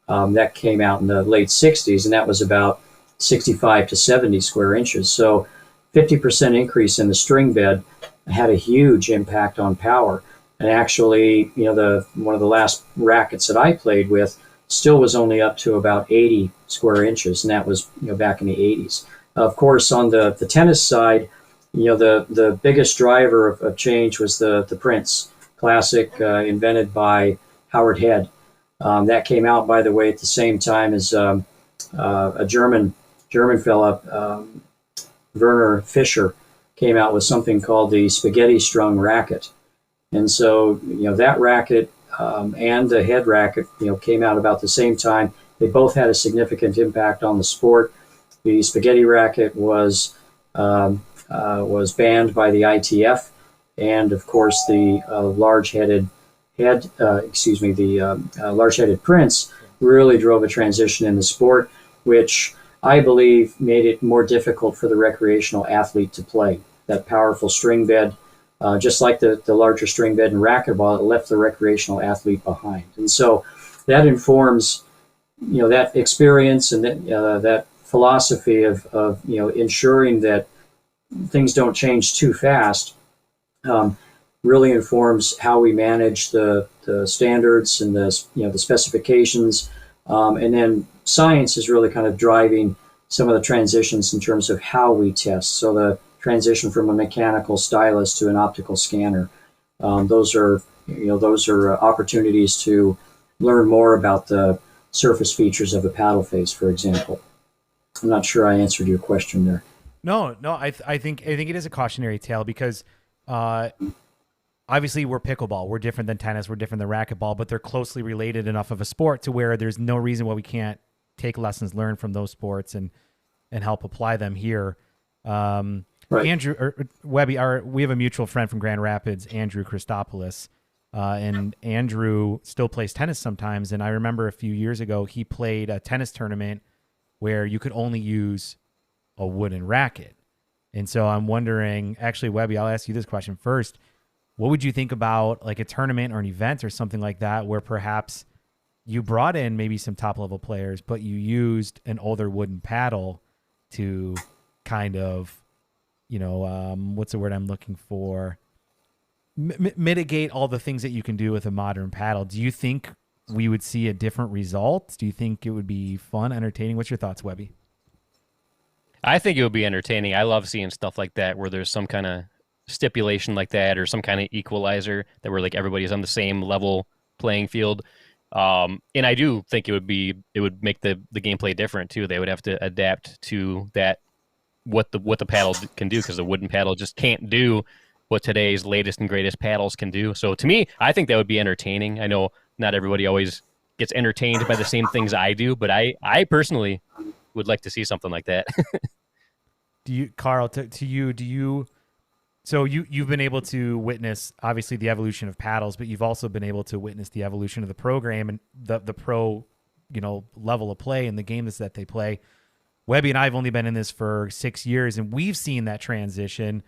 that came out in the late 60s, and that was about 65 to 70 square inches. So 50% increase in the string bed had a huge impact on power. And actually, one of the last rackets that I played with still was only up to about 80 square inches, and that was back in the 80s. Of course, on the tennis side, the biggest driver of change was the Prince Classic, invented by Howard Head. That came out, by the way, at the same time as a German fella, Werner Fischer, came out with something called the spaghetti strung racket. And so, that racket and the head racket, came out about the same time. They both had a significant impact on the sport. The spaghetti racket was banned by the ITF, and of course the large-headed Prince really drove a transition in the sport, which I believe made it more difficult for the recreational athlete to play. That powerful string bed, just like the larger string bed in racquetball, it left the recreational athlete behind. And so that informs, that experience and that philosophy of ensuring that things don't change too fast, really informs how we manage the standards and the specifications, and then science is really kind of driving some of the transitions in terms of how we test. So the transition from a mechanical stylus to an optical scanner, those are opportunities to learn more about the surface features of a paddle face, for example. I'm not sure I answered your question there. No, I think it is a cautionary tale because obviously we're pickleball. We're different than tennis. We're different than racquetball, but they're closely related enough of a sport to where there's no reason why we can't take lessons learned from those sports and help apply them here. Right. Andrew or Webby, we have a mutual friend from Grand Rapids, Andrew Christopoulos, and Andrew still plays tennis sometimes. And I remember a few years ago he played a tennis tournament where you could only use a wooden racket. And so I'm wondering, actually, Webby, I'll ask you this question first. What would you think about like a tournament or an event or something like that where perhaps you brought in maybe some top level players, but you used an older wooden paddle to kind of, what's the word I'm looking for? Mitigate all the things that you can do with a modern paddle. Do you think we would see a different result? Do you think it would be fun, entertaining? What's your thoughts, Webby? I think it would be entertaining. I love seeing stuff like that where there's some kind of stipulation like that or some kind of equalizer that where like everybody's on the same level playing field. And I do think it would make the gameplay different too. They would have to adapt to that, what the paddle can do, because the wooden paddle just can't do what today's latest and greatest paddles can do. So to me, I think that would be entertaining. I know not everybody always gets entertained by the same things I do, but I personally would like to see something like that. Do you, Carl, to you, do you, so you've been able to witness obviously the evolution of paddles, but you've also been able to witness the evolution of the program and the pro, level of play and the games that they play. Webby and I have only been in this for 6 years and we've seen that transition.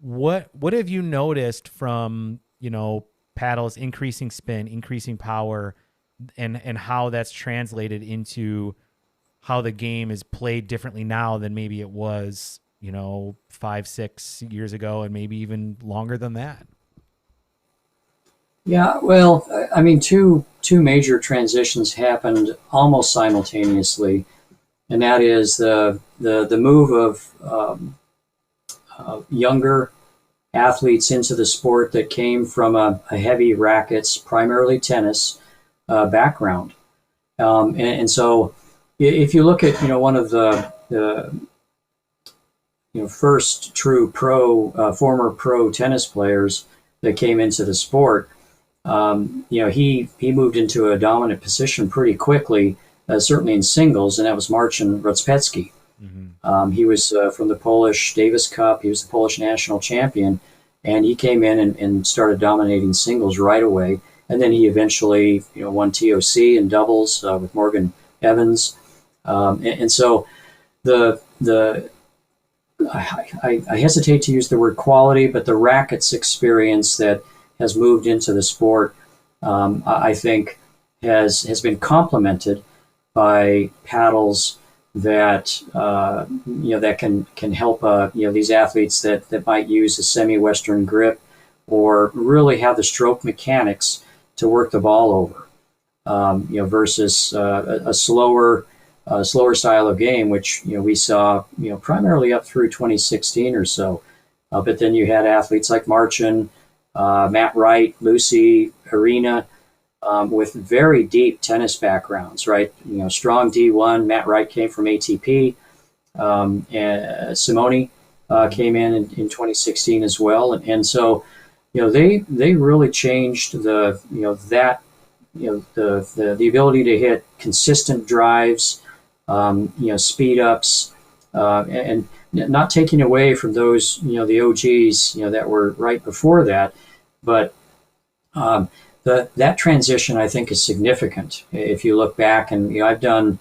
What have you noticed from, paddles increasing spin, increasing power, and how that's translated into how the game is played differently now than maybe it was, 5-6 years ago, and maybe even longer than that? Yeah, well, I mean, two major transitions happened almost simultaneously, and that is the move of younger athletes into the sport that came from a heavy rackets, primarily tennis background, and so if you look at one of the first true former pro tennis players that came into the sport, he moved into a dominant position pretty quickly, certainly in singles, and that was Marcin Rocpecki. Mm-hmm. He was from the Polish Davis Cup. He was the Polish national champion, and he came in and started dominating singles right away. And then he eventually won TOC in doubles with Morgan Evans. And so I hesitate to use the word quality, but the rackets experience that has moved into the sport, I think has been complemented by paddles that that can help these athletes that might use a semi-Western grip or really have the stroke mechanics to work the ball over, versus a slower style of game, which we saw primarily up through 2016 or so. But then you had athletes like Marcin, Matt Wright, Lucy, Arena, with very deep tennis backgrounds, right? Strong D1. Matt Wright came from ATP. And Simone came in 2016 as well. And so they really changed the ability to hit consistent drives, speed ups, and not taking away from those, the OGs, that were right before that, but that transition I think is significant. If you look back, and I've done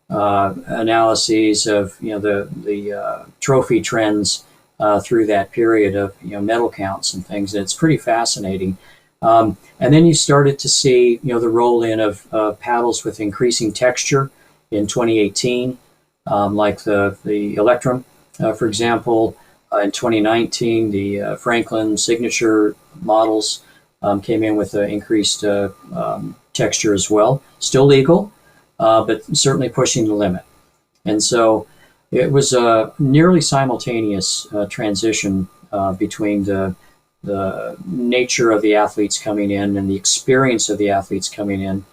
analyses of the trophy trends through that period of medal counts and things, and it's pretty fascinating. And then you started to see the roll in of paddles with increasing texture in 2018, like the Electrum, for example. In 2019, the Franklin signature models came in with increased texture as well. Still legal, but certainly pushing the limit. And so it was a nearly simultaneous transition between the nature of the athletes coming in and the experience of the athletes coming in.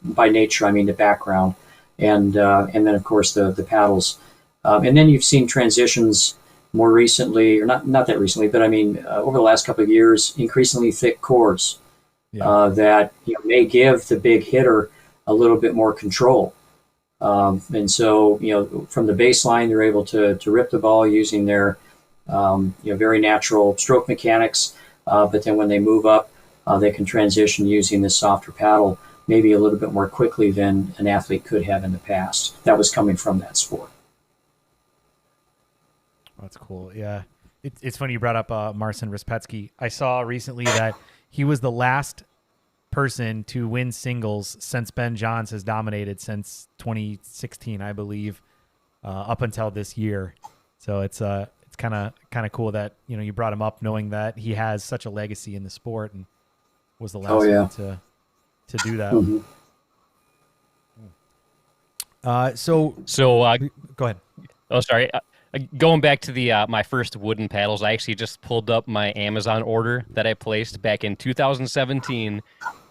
By nature, I mean the background, and then of course the paddles. And then you've seen transitions more recently, or not that recently, but I mean over the last couple of years, increasingly thick cores that may give the big hitter a little bit more control. And so from the baseline, they're able to rip the ball using their very natural stroke mechanics. But then when they move up, they can transition using this softer paddle maybe a little bit more quickly than an athlete could have in the past. That was coming from that sport. That's cool. Yeah. It's funny you brought up Marcin Respetsky. I saw recently that he was the last person to win singles since Ben Johns has dominated since 2016, I believe, up until this year. So it's kind of cool that you brought him up, knowing that he has such a legacy in the sport and was the last one to do that. Mm-hmm. So go ahead. Oh, sorry. Going back to the my first wooden paddles, I actually just pulled up my Amazon order that I placed back in 2017,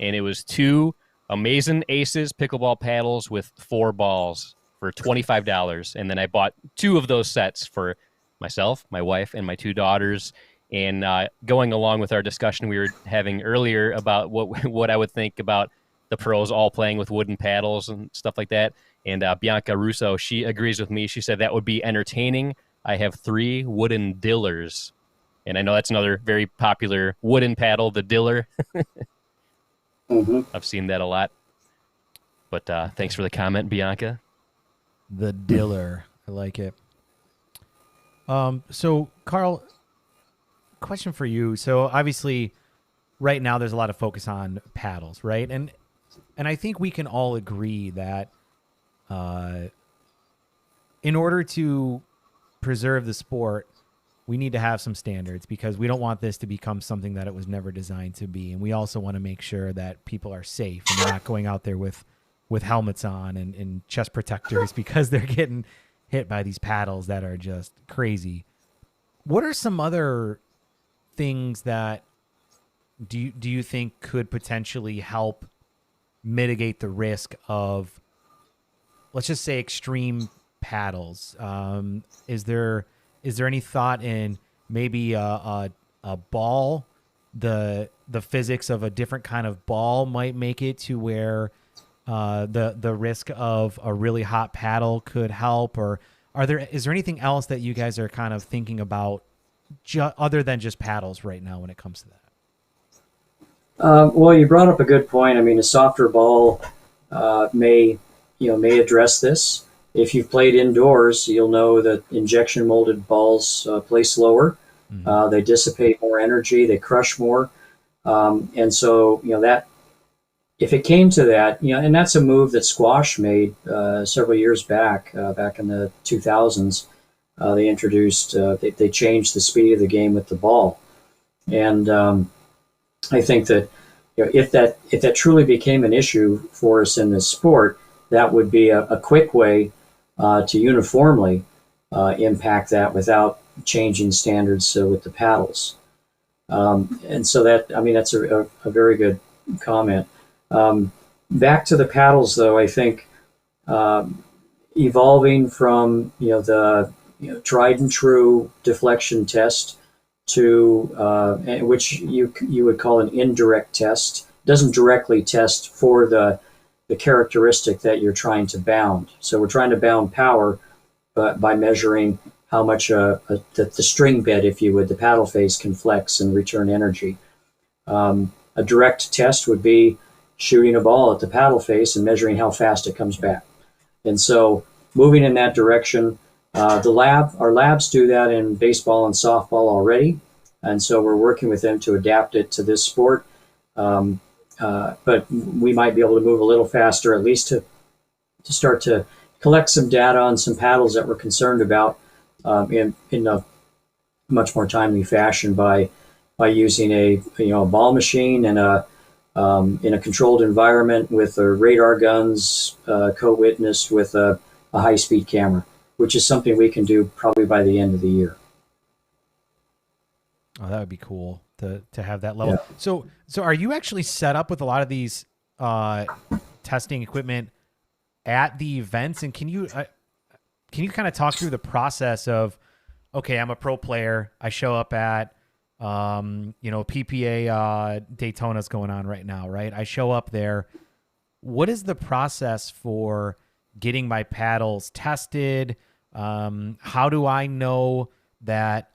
and it was 2 Amazing Aces pickleball paddles with 4 balls for $25, and then I bought 2 of those sets for myself, my wife, and my 2 daughters. And going along with our discussion we were having earlier about what I would think about the pros all playing with wooden paddles and stuff like that. And Bianca Russo, she agrees with me. She said that would be entertaining. I have 3 wooden dillers. And I know that's another very popular wooden paddle, the diller. Mm-hmm. I've seen that a lot. But thanks for the comment, Bianca. The diller. I like it. So, Carl, question for you. So, obviously, right now there's a lot of focus on paddles, right? And I think we can all agree that in order to preserve the sport, we need to have some standards, because we don't want this to become something that it was never designed to be. And we also want to make sure that people are safe and they're not going out there with helmets on and chest protectors because they're getting hit by these paddles that are just crazy. What are some other things that do you think could potentially help mitigate the risk of, let's just say, extreme paddles? Is there any thought in maybe a ball, the physics of a different kind of ball might make it to where the risk of a really hot paddle could help? Or is there anything else that you guys are kind of thinking about other than just paddles right now when it comes to that? Well, you brought up a good point. I mean, a softer ball may address this. If you've played indoors, you'll know that injection molded balls play slower. Mm-hmm. They dissipate more energy. They crush more. And so, that if it came to that, and that's a move that squash made several years back in the 2000s. They introduced, they changed the speed of the game with the ball. And I think that if that truly became an issue for us in this sport, that would be a quick way to uniformly impact that without changing standards with the paddles. And so that's a very good comment. Back to the paddles, though, I think evolving from the tried and true deflection test which you would call an indirect test. It doesn't directly test for the characteristic that you're trying to bound. So we're trying to bound power, but by measuring how much the string bed, if you would, the paddle face can flex and return energy. A direct test would be shooting a ball at the paddle face and measuring how fast it comes back. And so moving in that direction, our labs do that in baseball and softball already. And so we're working with them to adapt it to this sport. But we might be able to move a little faster, at least to start to collect some data on some paddles that we're concerned about in a much more timely fashion by using a ball machine and in a controlled environment with radar guns co-witnessed with a high-speed camera, which is something we can do probably by the end of the year. Oh, that would be cool to have that level. Yeah. So are you actually set up with a lot of these testing equipment at the events? And can you kind of talk through the process of, okay, I'm a pro player. I show up at, PPA Daytona's going on right now, right? I show up there. What is the process for getting my paddles tested? How do I know that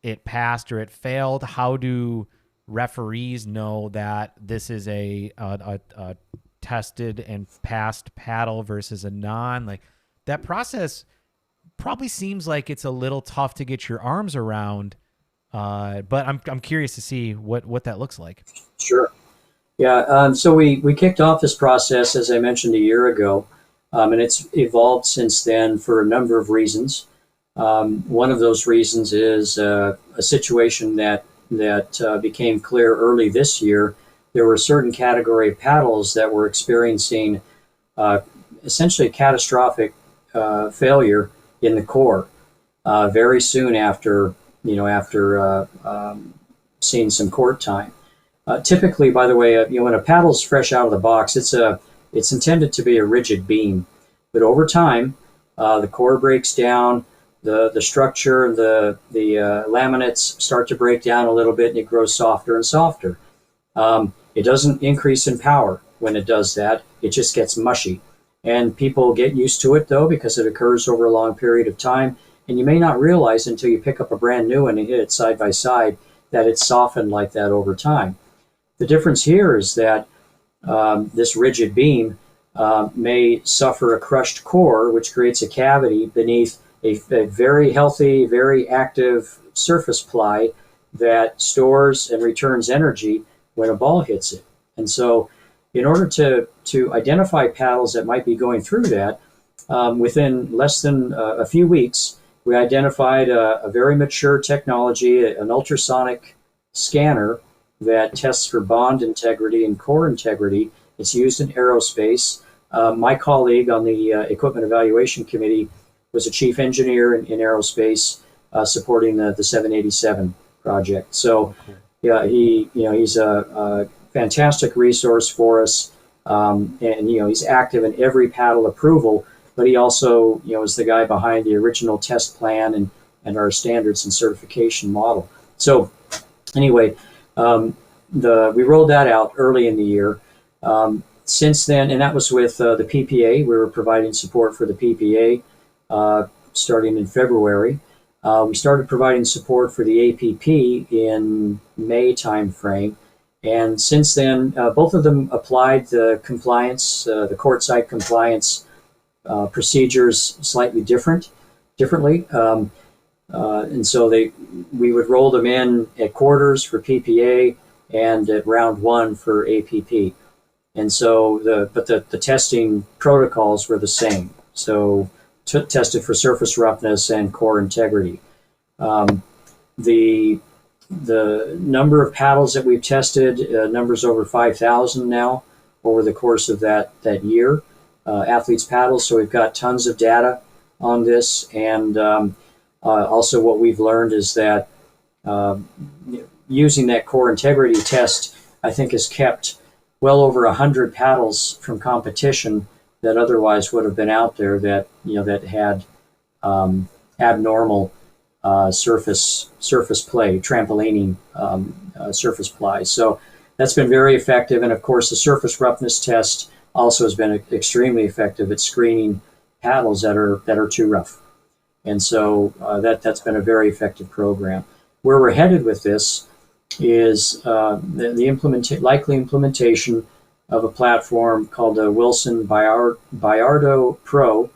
it passed or it failed? How do referees know that this is a tested and passed paddle versus a non? Like, that process probably seems like it's a little tough to get your arms around. But I'm curious to see what that looks like. Sure. Yeah. So we kicked off this process, as I mentioned, a year ago, and it's evolved since then for a number of reasons. One of those reasons is a situation that became clear early this year. There were a certain category of paddles that were experiencing essentially catastrophic failure in the core very soon after seeing some court time. Typically, by the way, when a paddle's fresh out of the box, it's intended to be a rigid beam, but over time, the core breaks down. The structure, the laminates start to break down a little bit, and it grows softer and softer. It doesn't increase in power when it does that. It just gets mushy. And people get used to it, though, because it occurs over a long period of time. And you may not realize until you pick up a brand new one and hit it side by side that it's softened like that over time. The difference here is that this rigid beam may suffer a crushed core, which creates a cavity beneath a very healthy, very active surface ply that stores and returns energy when a ball hits it. And so in order to identify paddles that might be going through that, within less than a few weeks, we identified a very mature technology, an ultrasonic scanner that tests for bond integrity and core integrity. It's used in aerospace. My colleague on the Equipment Evaluation Committee was a chief engineer in aerospace, supporting the 787 project. So, yeah, he's a fantastic resource for us, and he's active in every paddle approval. But he also, is the guy behind the original test plan and our standards and certification model. So, anyway, we rolled that out early in the year. Since then, and that was with the PPA. We were providing support for the PPA. Starting in February. We started providing support for the APP in May timeframe. And since then, both of them applied the compliance, the courtside compliance procedures slightly differently. And so we would roll them in at quarters for PPA and at round one for APP. And so the testing protocols were the same. So tested for surface roughness and core integrity. The number of paddles that we've tested, numbers over 5,000 now over the course of that year, athletes paddles. So we've got tons of data on this. And also what we've learned is that using that core integrity test, I think, has kept well over 100 paddles from competition that otherwise would have been out there that had abnormal surface play, trampolining surface ply. So that's been very effective. And of course, the surface roughness test also has been extremely effective at screening paddles that are too rough. And so that's been a very effective program. Where we're headed with this is the likely implementation of a platform called the Wilson Biardo Pro.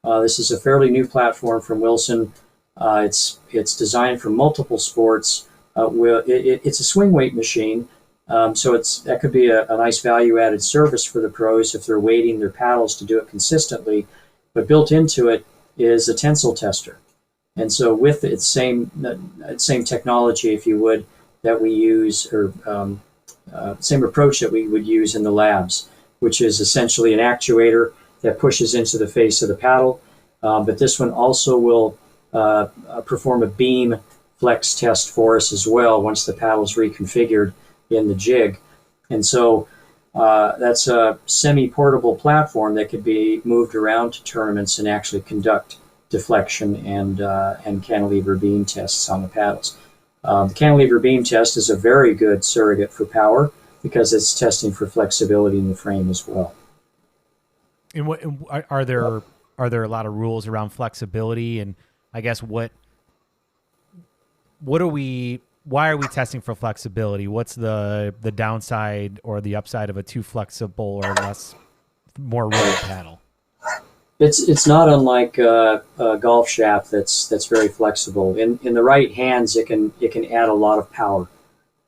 This is a fairly new platform from Wilson. It's designed for multiple sports. It's a swing weight machine, so that could be a nice value-added service for the pros if they're weighting their paddles to do it consistently. But built into it is a tensile tester, and so with its same technology, if you would, that we use, or same approach that we would use in the labs, which is essentially an actuator that pushes into the face of the paddle. But this one also will perform a beam flex test for us as well once the paddle is reconfigured in the jig. And so that's a semi-portable platform that could be moved around to tournaments and actually conduct deflection and cantilever beam tests on the paddles. The cantilever beam test is a very good surrogate for power because it's testing for flexibility in the frame as well. And what are there a lot of rules around flexibility? And I guess why are we testing for flexibility? What's the downside or the upside of a too flexible or more rigid paddle? It's not unlike a golf shaft that's very flexible. In the right hands, it can add a lot of power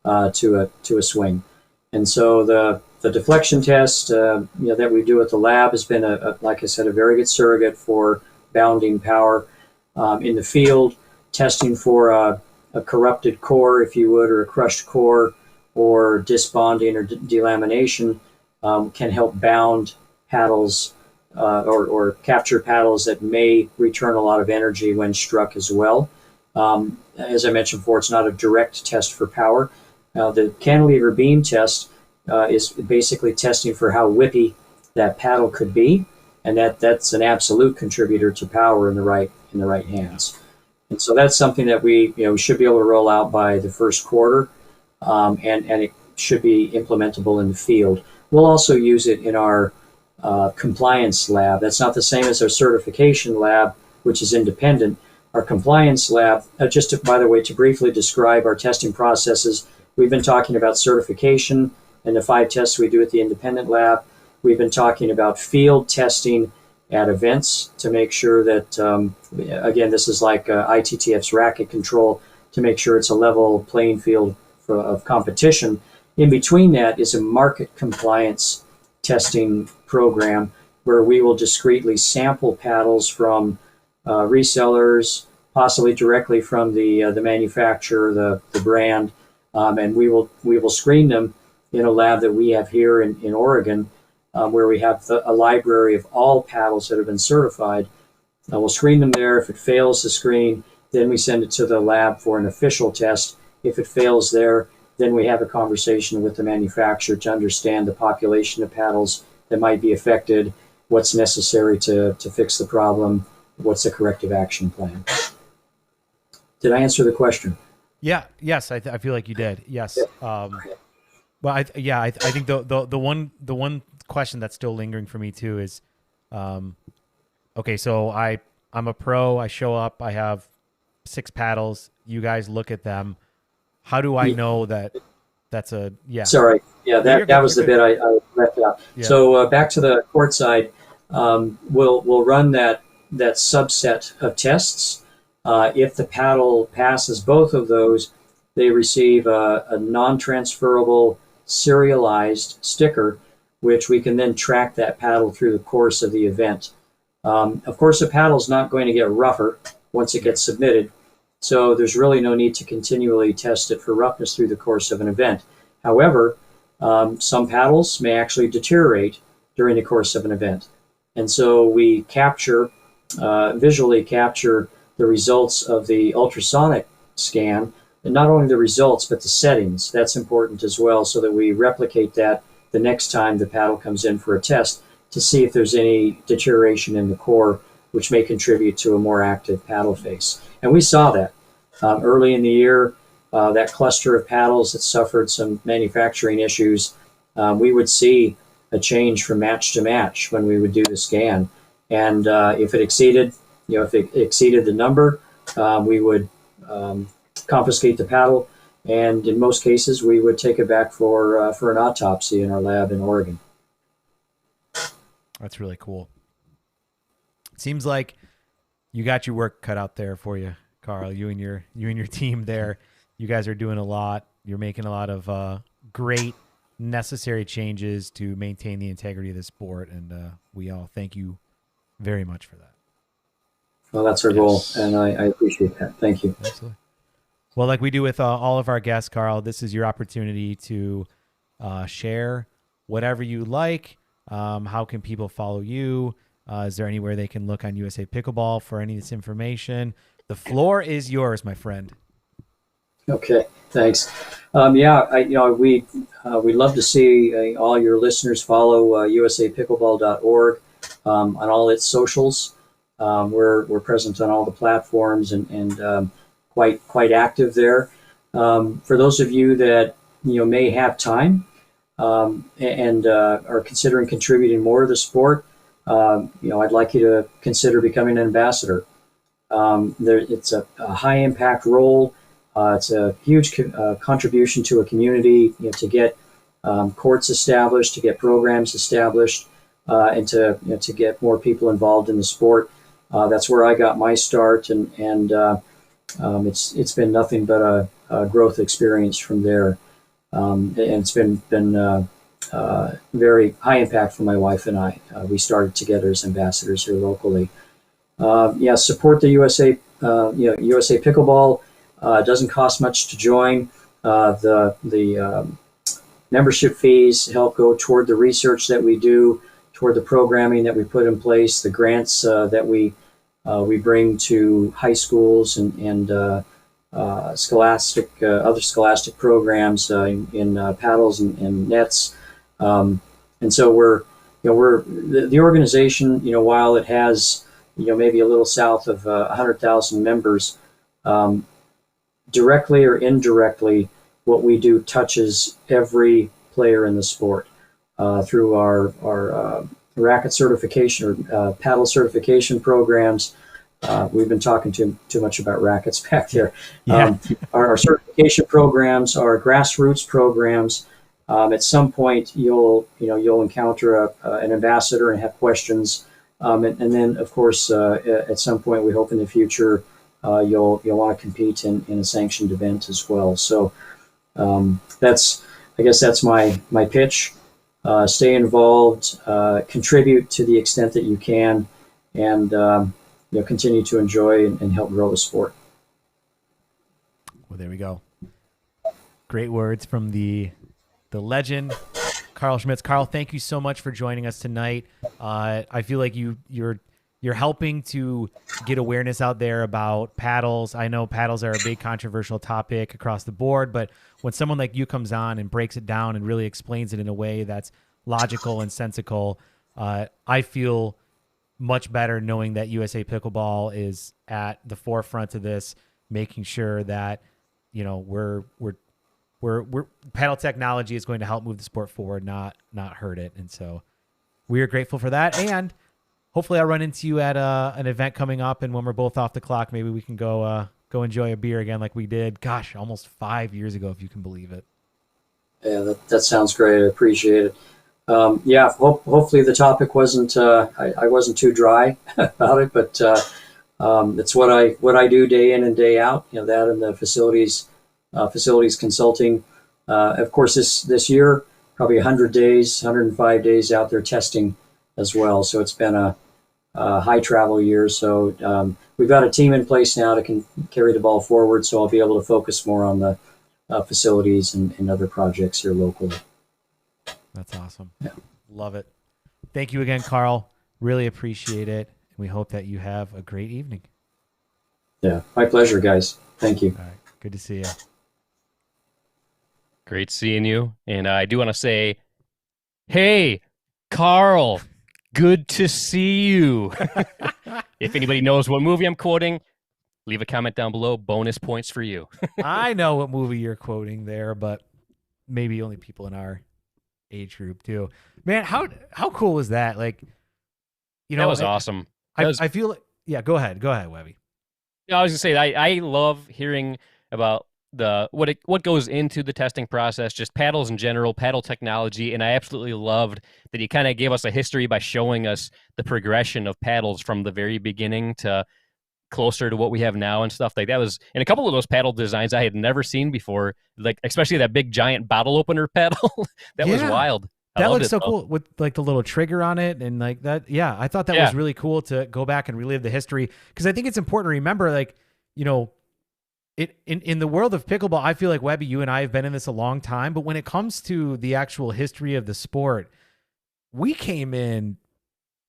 to a swing. And so the deflection test that we do at the lab has been like I said, a very good surrogate for bounding power. In the field, testing for a corrupted core, if you would, or a crushed core, or disbonding or delamination can help bound paddles or capture paddles that may return a lot of energy when struck as well. As I mentioned before, it's not a direct test for power. The cantilever beam test is basically testing for how whippy that paddle could be, and that's an absolute contributor to power in the right hands. And so that's something that we should be able to roll out by the first quarter, and it should be implementable in the field. We'll also use it in our compliance lab. That's not the same as our certification lab, which is independent. Our compliance lab, by the way, to briefly describe our testing processes, we've been talking about certification and the 5 tests we do at the independent lab. We've been talking about field testing at events to make sure that, again, this is like ITTF's racket control, to make sure it's a level playing field of competition. In between that is a market compliance testing program where we will discreetly sample paddles from resellers, possibly directly from the manufacturer, the brand, and we will screen them in a lab that we have here in Oregon, where we have a library of all paddles that have been certified. We'll screen them there. If it fails the screen, then we send it to the lab for an official test. If it fails there, then we have a conversation with the manufacturer to understand the population of paddles that might be affected, what's necessary to fix the problem, what's the corrective action plan. Did I answer the question? Yeah. Yes, I feel like you did. Yes. Well, I think the one question that's still lingering for me too is, okay, so I'm a pro. I show up. I have 6 paddles. You guys look at them. How do I know that that's a Sorry, that was the bit I left out. Yeah. So back to the court side, we'll run that subset of tests. If the paddle passes both of those, they receive a non-transferable serialized sticker, which we can then track that paddle through the course of the event. Of course, the paddle's not going to get rougher once it gets submitted, so there's really no need to continually test it for roughness through the course of an event. However, some paddles may actually deteriorate during the course of an event. And so we visually capture the results of the ultrasonic scan, and not only the results, but the settings. That's important as well, so that we replicate that the next time the paddle comes in for a test to see if there's any deterioration in the core, which may contribute to a more active paddle face. And we saw that. Early in the year, that cluster of paddles that suffered some manufacturing issues, we would see a change from match to match when we would do the scan. And if it exceeded, the number, we would confiscate the paddle, and in most cases, we would take it back for an autopsy in our lab in Oregon. That's really cool. Seems like you got your work cut out there for you, Carl. You and your team there. You guys are doing a lot. You're making a lot of great, necessary changes to maintain the integrity of the sport, and we all thank you very much for that. Well, that's our goal, and I appreciate that. Thank you. Absolutely. Well, like we do with all of our guests, Carl, this is your opportunity to share whatever you like. How can people follow you? Is there anywhere they can look on USA Pickleball for any of this information? The floor is yours, my friend. Okay, thanks. We love to see all your listeners follow usapickleball.org on all its socials. We're present on all the platforms and quite active there. For those of you that may have time and are considering contributing more to the sport, I'd like you to consider becoming an ambassador. It's a high impact role. It's a huge contribution to a community, to get courts established, to get programs established, and to get more people involved in the sport. That's where I got my start, and it's been nothing but a growth experience from there. And it's been very high impact for my wife and I. We started together as ambassadors here locally. Support the USA Pickleball. It doesn't cost much to join. The membership fees help go toward the research that we do, toward the programming that we put in place, the grants that we bring to high schools and other scholastic programs in paddles and nets. And so the organization, while it has maybe a little south of 100,000 members, directly or indirectly, what we do touches every player in the sport through our racket certification or paddle certification programs. We've been talking too much about rackets back there. Yeah. Our certification programs, our grassroots programs. At some point, you'll encounter an ambassador and have questions, and then of course at some point we hope in the future you'll want to compete in a sanctioned event as well. So that's my pitch. Stay involved, contribute to the extent that you can, and continue to enjoy and help grow the sport. Well, there we go. Great words from the legend, Carl Schmits. Carl, thank you so much for joining us tonight. I feel like you're helping to get awareness out there about paddles. I know paddles are a big controversial topic across the board, but when someone like you comes on and breaks it down and really explains it in a way that's logical and sensical, I feel much better knowing that USA Pickleball is at the forefront of this, making sure that we're paddle technology is going to help move the sport forward, not hurt it. And so we are grateful for that. And hopefully I'll run into you at an event coming up, and when we're both off the clock, maybe we can go enjoy a beer again like we did, almost 5 years ago, if you can believe it. Yeah, that sounds great. I appreciate it. Hopefully the topic wasn't I wasn't too dry about it, but it's what I do day in and day out. That and the facilities consulting. Of course, this year probably 105 days out there testing as well. So it's been a high travel year. So we've got a team in place now that can carry the ball forward. So I'll be able to focus more on the facilities and other projects here locally. That's awesome. Yeah. Love it. Thank you again, Carl. Really appreciate it. And we hope that you have a great evening. Yeah, my pleasure, guys. Thank you. All right. Good to see you. Great seeing you. And I do want to say, hey, Carl, good to see you. If anybody knows what movie I'm quoting, leave a comment down below. Bonus points for you. I know what movie you're quoting there, but maybe only people in our age group do. Man, how cool was that? Like, you That know, was awesome. That was, I feel like, yeah, go ahead, Webby. I was gonna say I love hearing about what goes into the testing process, just paddles in general, paddle technology, and I absolutely loved that he kind of gave us a history by showing us the progression of paddles from the very beginning to closer to what we have now and stuff like that. Was and a couple of those paddle designs I had never seen before, like especially that big giant bottle opener paddle. That was Yeah. wild. That looks so cool with like the little trigger on it and like that. Yeah, I thought that was really cool to go back and relive the history, because I think it's important to remember, like, you know, it in the world of pickleball, I feel like, Webby, you and I have been in this a long time, but when it comes to the actual history of the sport, we came in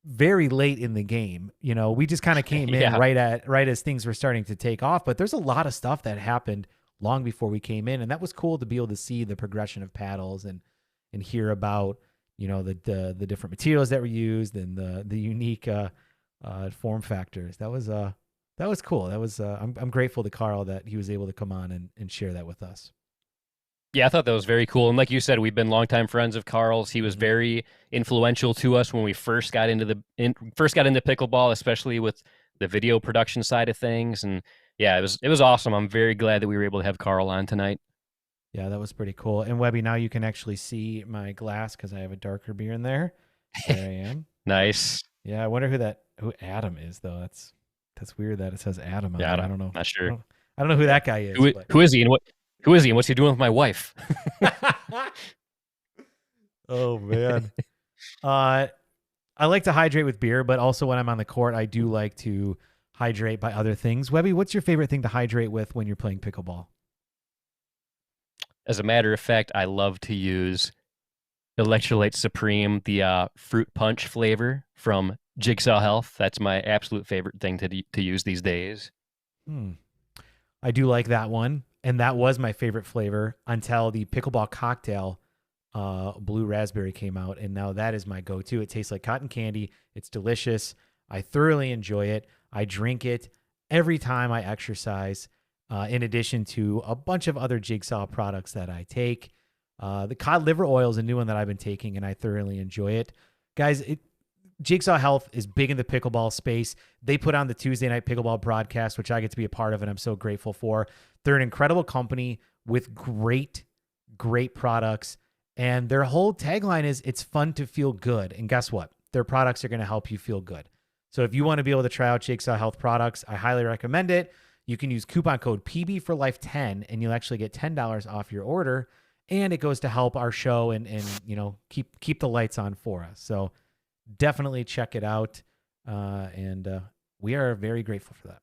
very late in the game. You know, we just kind of came in right as things were starting to take off, but there's a lot of stuff that happened long before we came in, and that was cool to be able to see the progression of paddles and hear about, you know, the different materials that were used and the unique form factors. That was cool. That was I'm grateful to Carl that he was able to come on and share that with us. Yeah, I thought that was very cool. And like you said, we've been longtime friends of Carl's. He was very influential to us when we first got into pickleball, especially with the video production side of things. And yeah, it was awesome. I'm very glad that we were able to have Carl on tonight. Yeah, that was pretty cool. And Webby, now you can actually see my glass because I have a darker beer in there. There I am. Nice. Yeah, I wonder who Adam is though. That's weird that it says Adam on Yeah, there. I don't know. Not sure. I don't know who that guy is. Who is he and who is he and what's he doing with my wife? Oh man. I like to hydrate with beer, but also when I'm on the court, I do like to hydrate by other things. Webby, what's your favorite thing to hydrate with when you're playing pickleball? As a matter of fact, I love to use Electrolyte Supreme, the fruit punch flavor from Jigsaw Health. That's my absolute favorite thing to use these days. I do like that one, and that was my favorite flavor until the pickleball cocktail blue raspberry came out, and now that is my go-to. It tastes like cotton candy. It's delicious. I thoroughly enjoy it. I drink it every time I exercise, in addition to a bunch of other Jigsaw products that I take. The cod liver oil is a new one that I've been taking, and I thoroughly enjoy it. Guys, Jigsaw Health is big in the pickleball space. They put on the Tuesday Night Pickleball broadcast, which I get to be a part of, and I'm so grateful for. They're an incredible company with great products, and their whole tagline is, it's fun to feel good. And guess what? Their products are going to help you feel good. So if you want to be able to try out Jigsaw Health products, I highly recommend it. You can use coupon code PB4Life10, and you'll actually get $10 off your order, and it goes to help our show and you know, keep the lights on for us. So definitely check it out, and we are very grateful for that.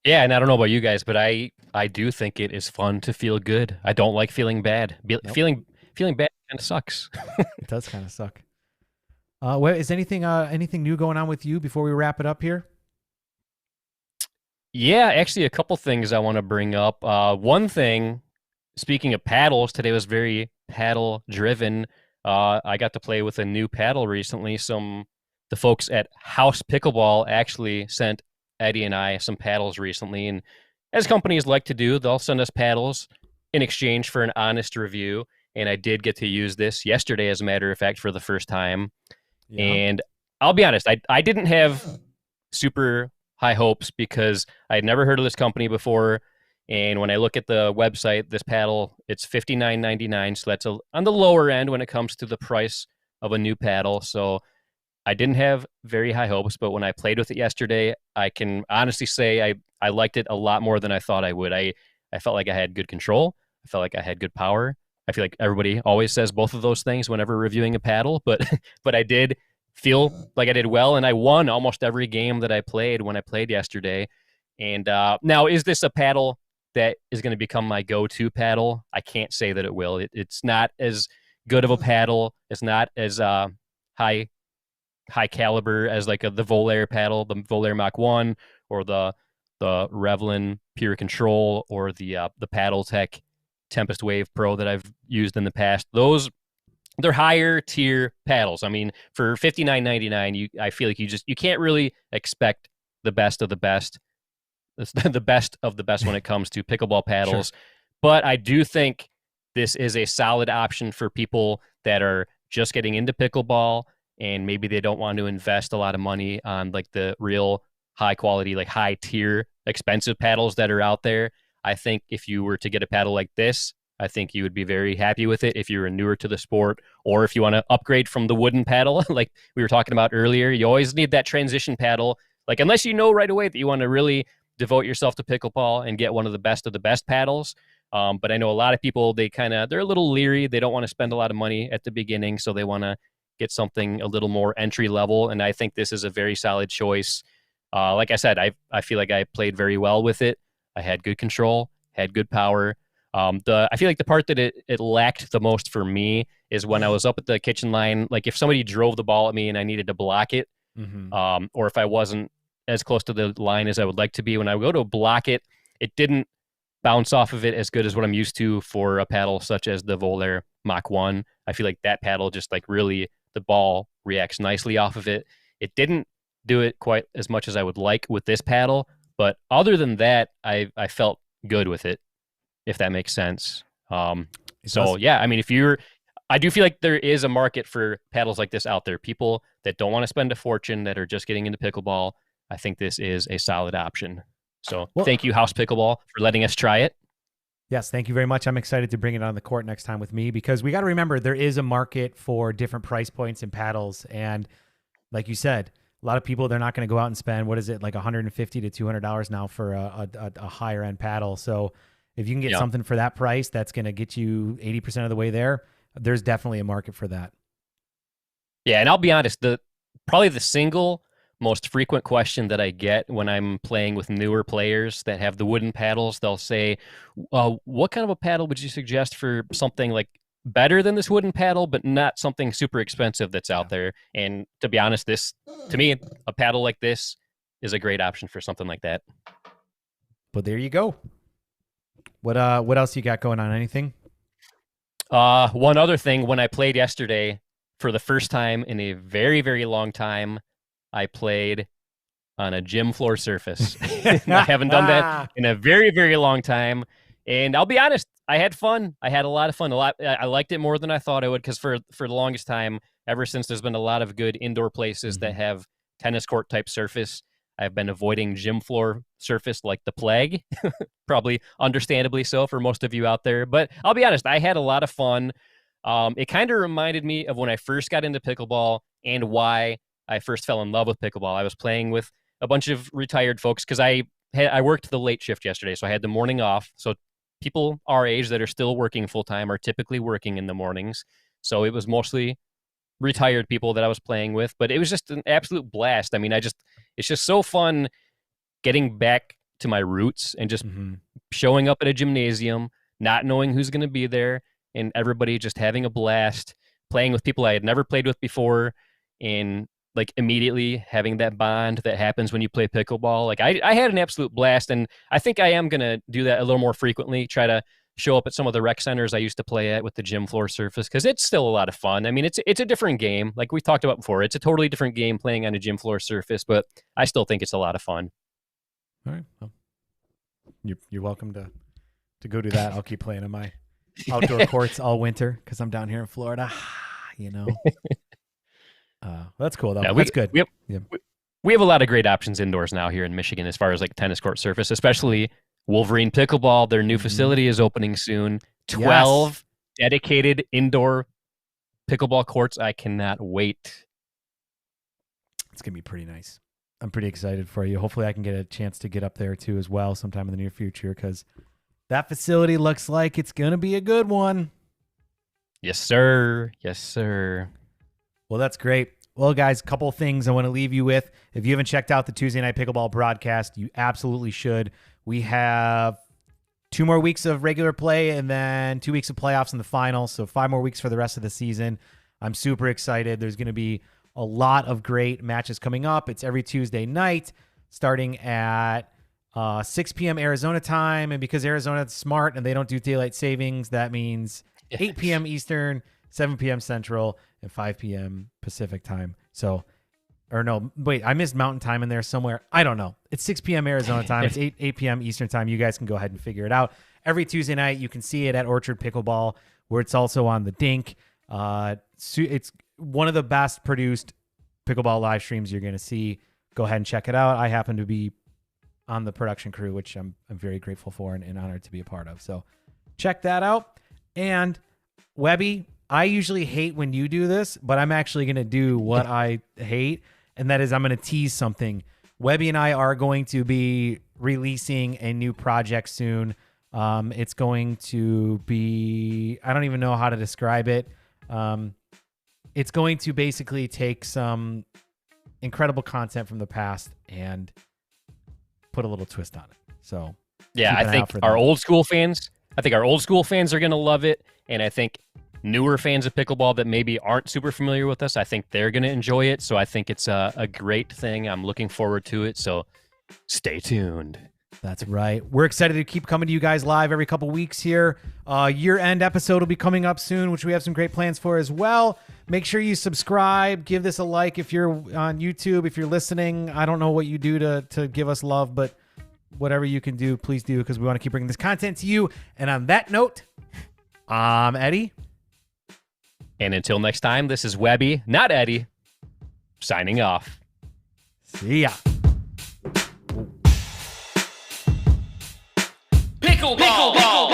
Yeah, and I don't know about you guys, but I do think it is fun to feel good. I don't like feeling bad. Feeling bad kind of sucks. It does kind of suck. Is anything new going on with you before we wrap it up here? Yeah, actually, a couple things I want to bring up. One thing, speaking of paddles, today was very paddle driven. I got to play with a new paddle recently. The folks at House Pickleball actually sent Eddie and I some paddles recently, and as companies like to do, they'll send us paddles in exchange for an honest review. And I did get to use this yesterday, as a matter of fact, for the first time. Yeah. And I'll be honest, I didn't have super high hopes because I had never heard of this company before. And when I look at the website, this paddle, it's $59.99. So that's on the lower end when it comes to the price of a new paddle. So I didn't have very high hopes, but when I played with it yesterday, I can honestly say I liked it a lot more than I thought I would. I felt like I had good control. I felt like I had good power. I feel like everybody always says both of those things whenever reviewing a paddle, but I did feel like I did well, and I won almost every game that I played when I played yesterday. And now, is this a paddle that is going to become my go-to paddle? I can't say that it will. It's not as good of a paddle. It's not as high caliber as like the Volair paddle, the Volair Mach 1, or the Revlon Pure Control, or the Paddle Tech Tempest Wave Pro that I've used in the past. They're higher tier paddles. I mean, for $59.99, I feel like you can't really expect the best of the best. It's the best of the best when it comes to pickleball paddles. Sure. But I do think this is a solid option for people that are just getting into pickleball and maybe they don't want to invest a lot of money on like the real high quality, like high tier, expensive paddles that are out there. I think if you were to get a paddle like this, I think you would be very happy with it if you're newer to the sport, or if you want to upgrade from the wooden paddle, like we were talking about earlier. You always need that transition paddle. Like, unless you know right away that you want to really devote yourself to pickleball and get one of the best paddles. But I know a lot of people, they're a little leery. They don't want to spend a lot of money at the beginning, so they want to get something a little more entry level. And I think this is a very solid choice. Like I said, I feel like I played very well with it. I had good control, had good power. I feel like the part that it lacked the most for me is when I was up at the kitchen line. Like, if somebody drove the ball at me and I needed to block it, or if I wasn't as close to the line as I would like to be, when I would go to block it, it didn't bounce off of it as good as what I'm used to for a paddle such as the Volair Mach 1. I feel like that paddle just like really, the ball reacts nicely off of it. It didn't do it quite as much as I would like with this paddle, but other than that, I felt good with it, if that makes sense. Yeah, I mean, I do feel like there is a market for paddles like this out there. People that don't want to spend a fortune, that are just getting into pickleball, I think this is a solid option. So thank you, House Pickleball, for letting us try it. Yes, thank you very much. I'm excited to bring it on the court next time with me, because we got to remember there is a market for different price points in paddles. And like you said, a lot of people, they're not going to go out and spend, what is it, like $150 to $200 now for a higher end paddle. So if you can get something for that price, that's going to get you 80% of the way there. There's definitely a market for that. Yeah, and I'll be honest, probably the single most frequent question that I get when I'm playing with newer players that have the wooden paddles, they'll say, what kind of a paddle would you suggest for something like better than this wooden paddle, but not something super expensive that's out there? And to be honest, to me, a paddle like this is a great option for something like that. But there you go. What else you got going on? Anything? One other thing, when I played yesterday, for the first time in a very, very long time, I played on a gym floor surface. I haven't done that in a very, very long time. And I'll be honest, I had fun. I had a lot of fun. I liked it more than I thought I would, because for the longest time, ever since there's been a lot of good indoor places that have tennis court type surface, I've been avoiding gym floor surface like the plague. Probably understandably so for most of you out there. But I'll be honest, I had a lot of fun. It kind of reminded me of when I first got into pickleball and why I first fell in love with pickleball. I was playing with a bunch of retired folks because I worked the late shift yesterday, so I had the morning off. So people our age that are still working full-time are typically working in the mornings. So it was mostly retired people that I was playing with, but it was just an absolute blast. I mean, it's just so fun getting back to my roots and just showing up at a gymnasium, not knowing who's going to be there, and everybody just having a blast, playing with people I had never played with before, and like immediately having that bond that happens when you play pickleball. Like I had an absolute blast, and I think I am going to do that a little more frequently, try to show up at some of the rec centers I used to play at with the gym floor surface, because it's still a lot of fun. I mean, it's a different game. Like we talked about before, it's a totally different game playing on a gym floor surface, but I still think it's a lot of fun. All right. Well, you're welcome to go do that. I'll keep playing on my outdoor courts all winter because I'm down here in Florida, you know. That's cool though. Yeah, that's good. We have a lot of great options indoors now here in Michigan as far as like tennis court surface, especially Wolverine Pickleball. Their new facility is opening soon. 12 dedicated indoor pickleball courts. I cannot wait. It's going to be pretty nice. I'm pretty excited for you. Hopefully I can get a chance to get up there too as well sometime in the near future, because that facility looks like it's going to be a good one. Yes, sir. Yes, sir. Well, that's great. Well, guys, a couple of things I want to leave you with. If you haven't checked out the Tuesday Night Pickleball broadcast, you absolutely should. We have 2 more weeks of regular play and then 2 weeks of playoffs in the final. So 5 more weeks for the rest of the season. I'm super excited. There's going to be a lot of great matches coming up. It's every Tuesday night starting at 6 p.m. Arizona time. And because Arizona's smart and they don't do daylight savings, that means 8 p.m. Eastern, 7 p.m. Central, and 5 p.m. Pacific time. So or no, wait, I missed Mountain Time in there somewhere. I don't know. It's 6 p.m. Arizona time. It's 8 p.m. Eastern time. You guys can go ahead and figure it out. Every Tuesday night, you can see it at Orchard Pickleball, where it's also on the Dink. It's one of the best produced pickleball live streams you're going to see. Go ahead and check it out. I happen to be on the production crew, which I'm very grateful for and honored to be a part of. So check that out. And Webby, I usually hate when you do this, but I'm actually going to do what I hate, and that is I'm going to tease something. Webby and I are going to be releasing a new project soon. It's going to be, I don't even know how to describe it. It's going to basically take some incredible content from the past and put a little twist on it. So yeah, I think our old school fans are going to love it. And I think newer fans of pickleball that maybe aren't super familiar with us, I think they're going to enjoy it. So I think it's a great thing. I'm looking forward to it. So stay tuned. That's right. We're excited to keep coming to you guys live every couple weeks here. Year-end episode will be coming up soon, which we have some great plans for as well. Make sure you subscribe. Give this a like if you're on YouTube. If you're listening, I don't know what you do to give us love, but whatever you can do, please do, because we want to keep bringing this content to you. And on that note, I'm Eddie. And until next time, this is Webby, not Eddie, signing off. See ya. Pickleball.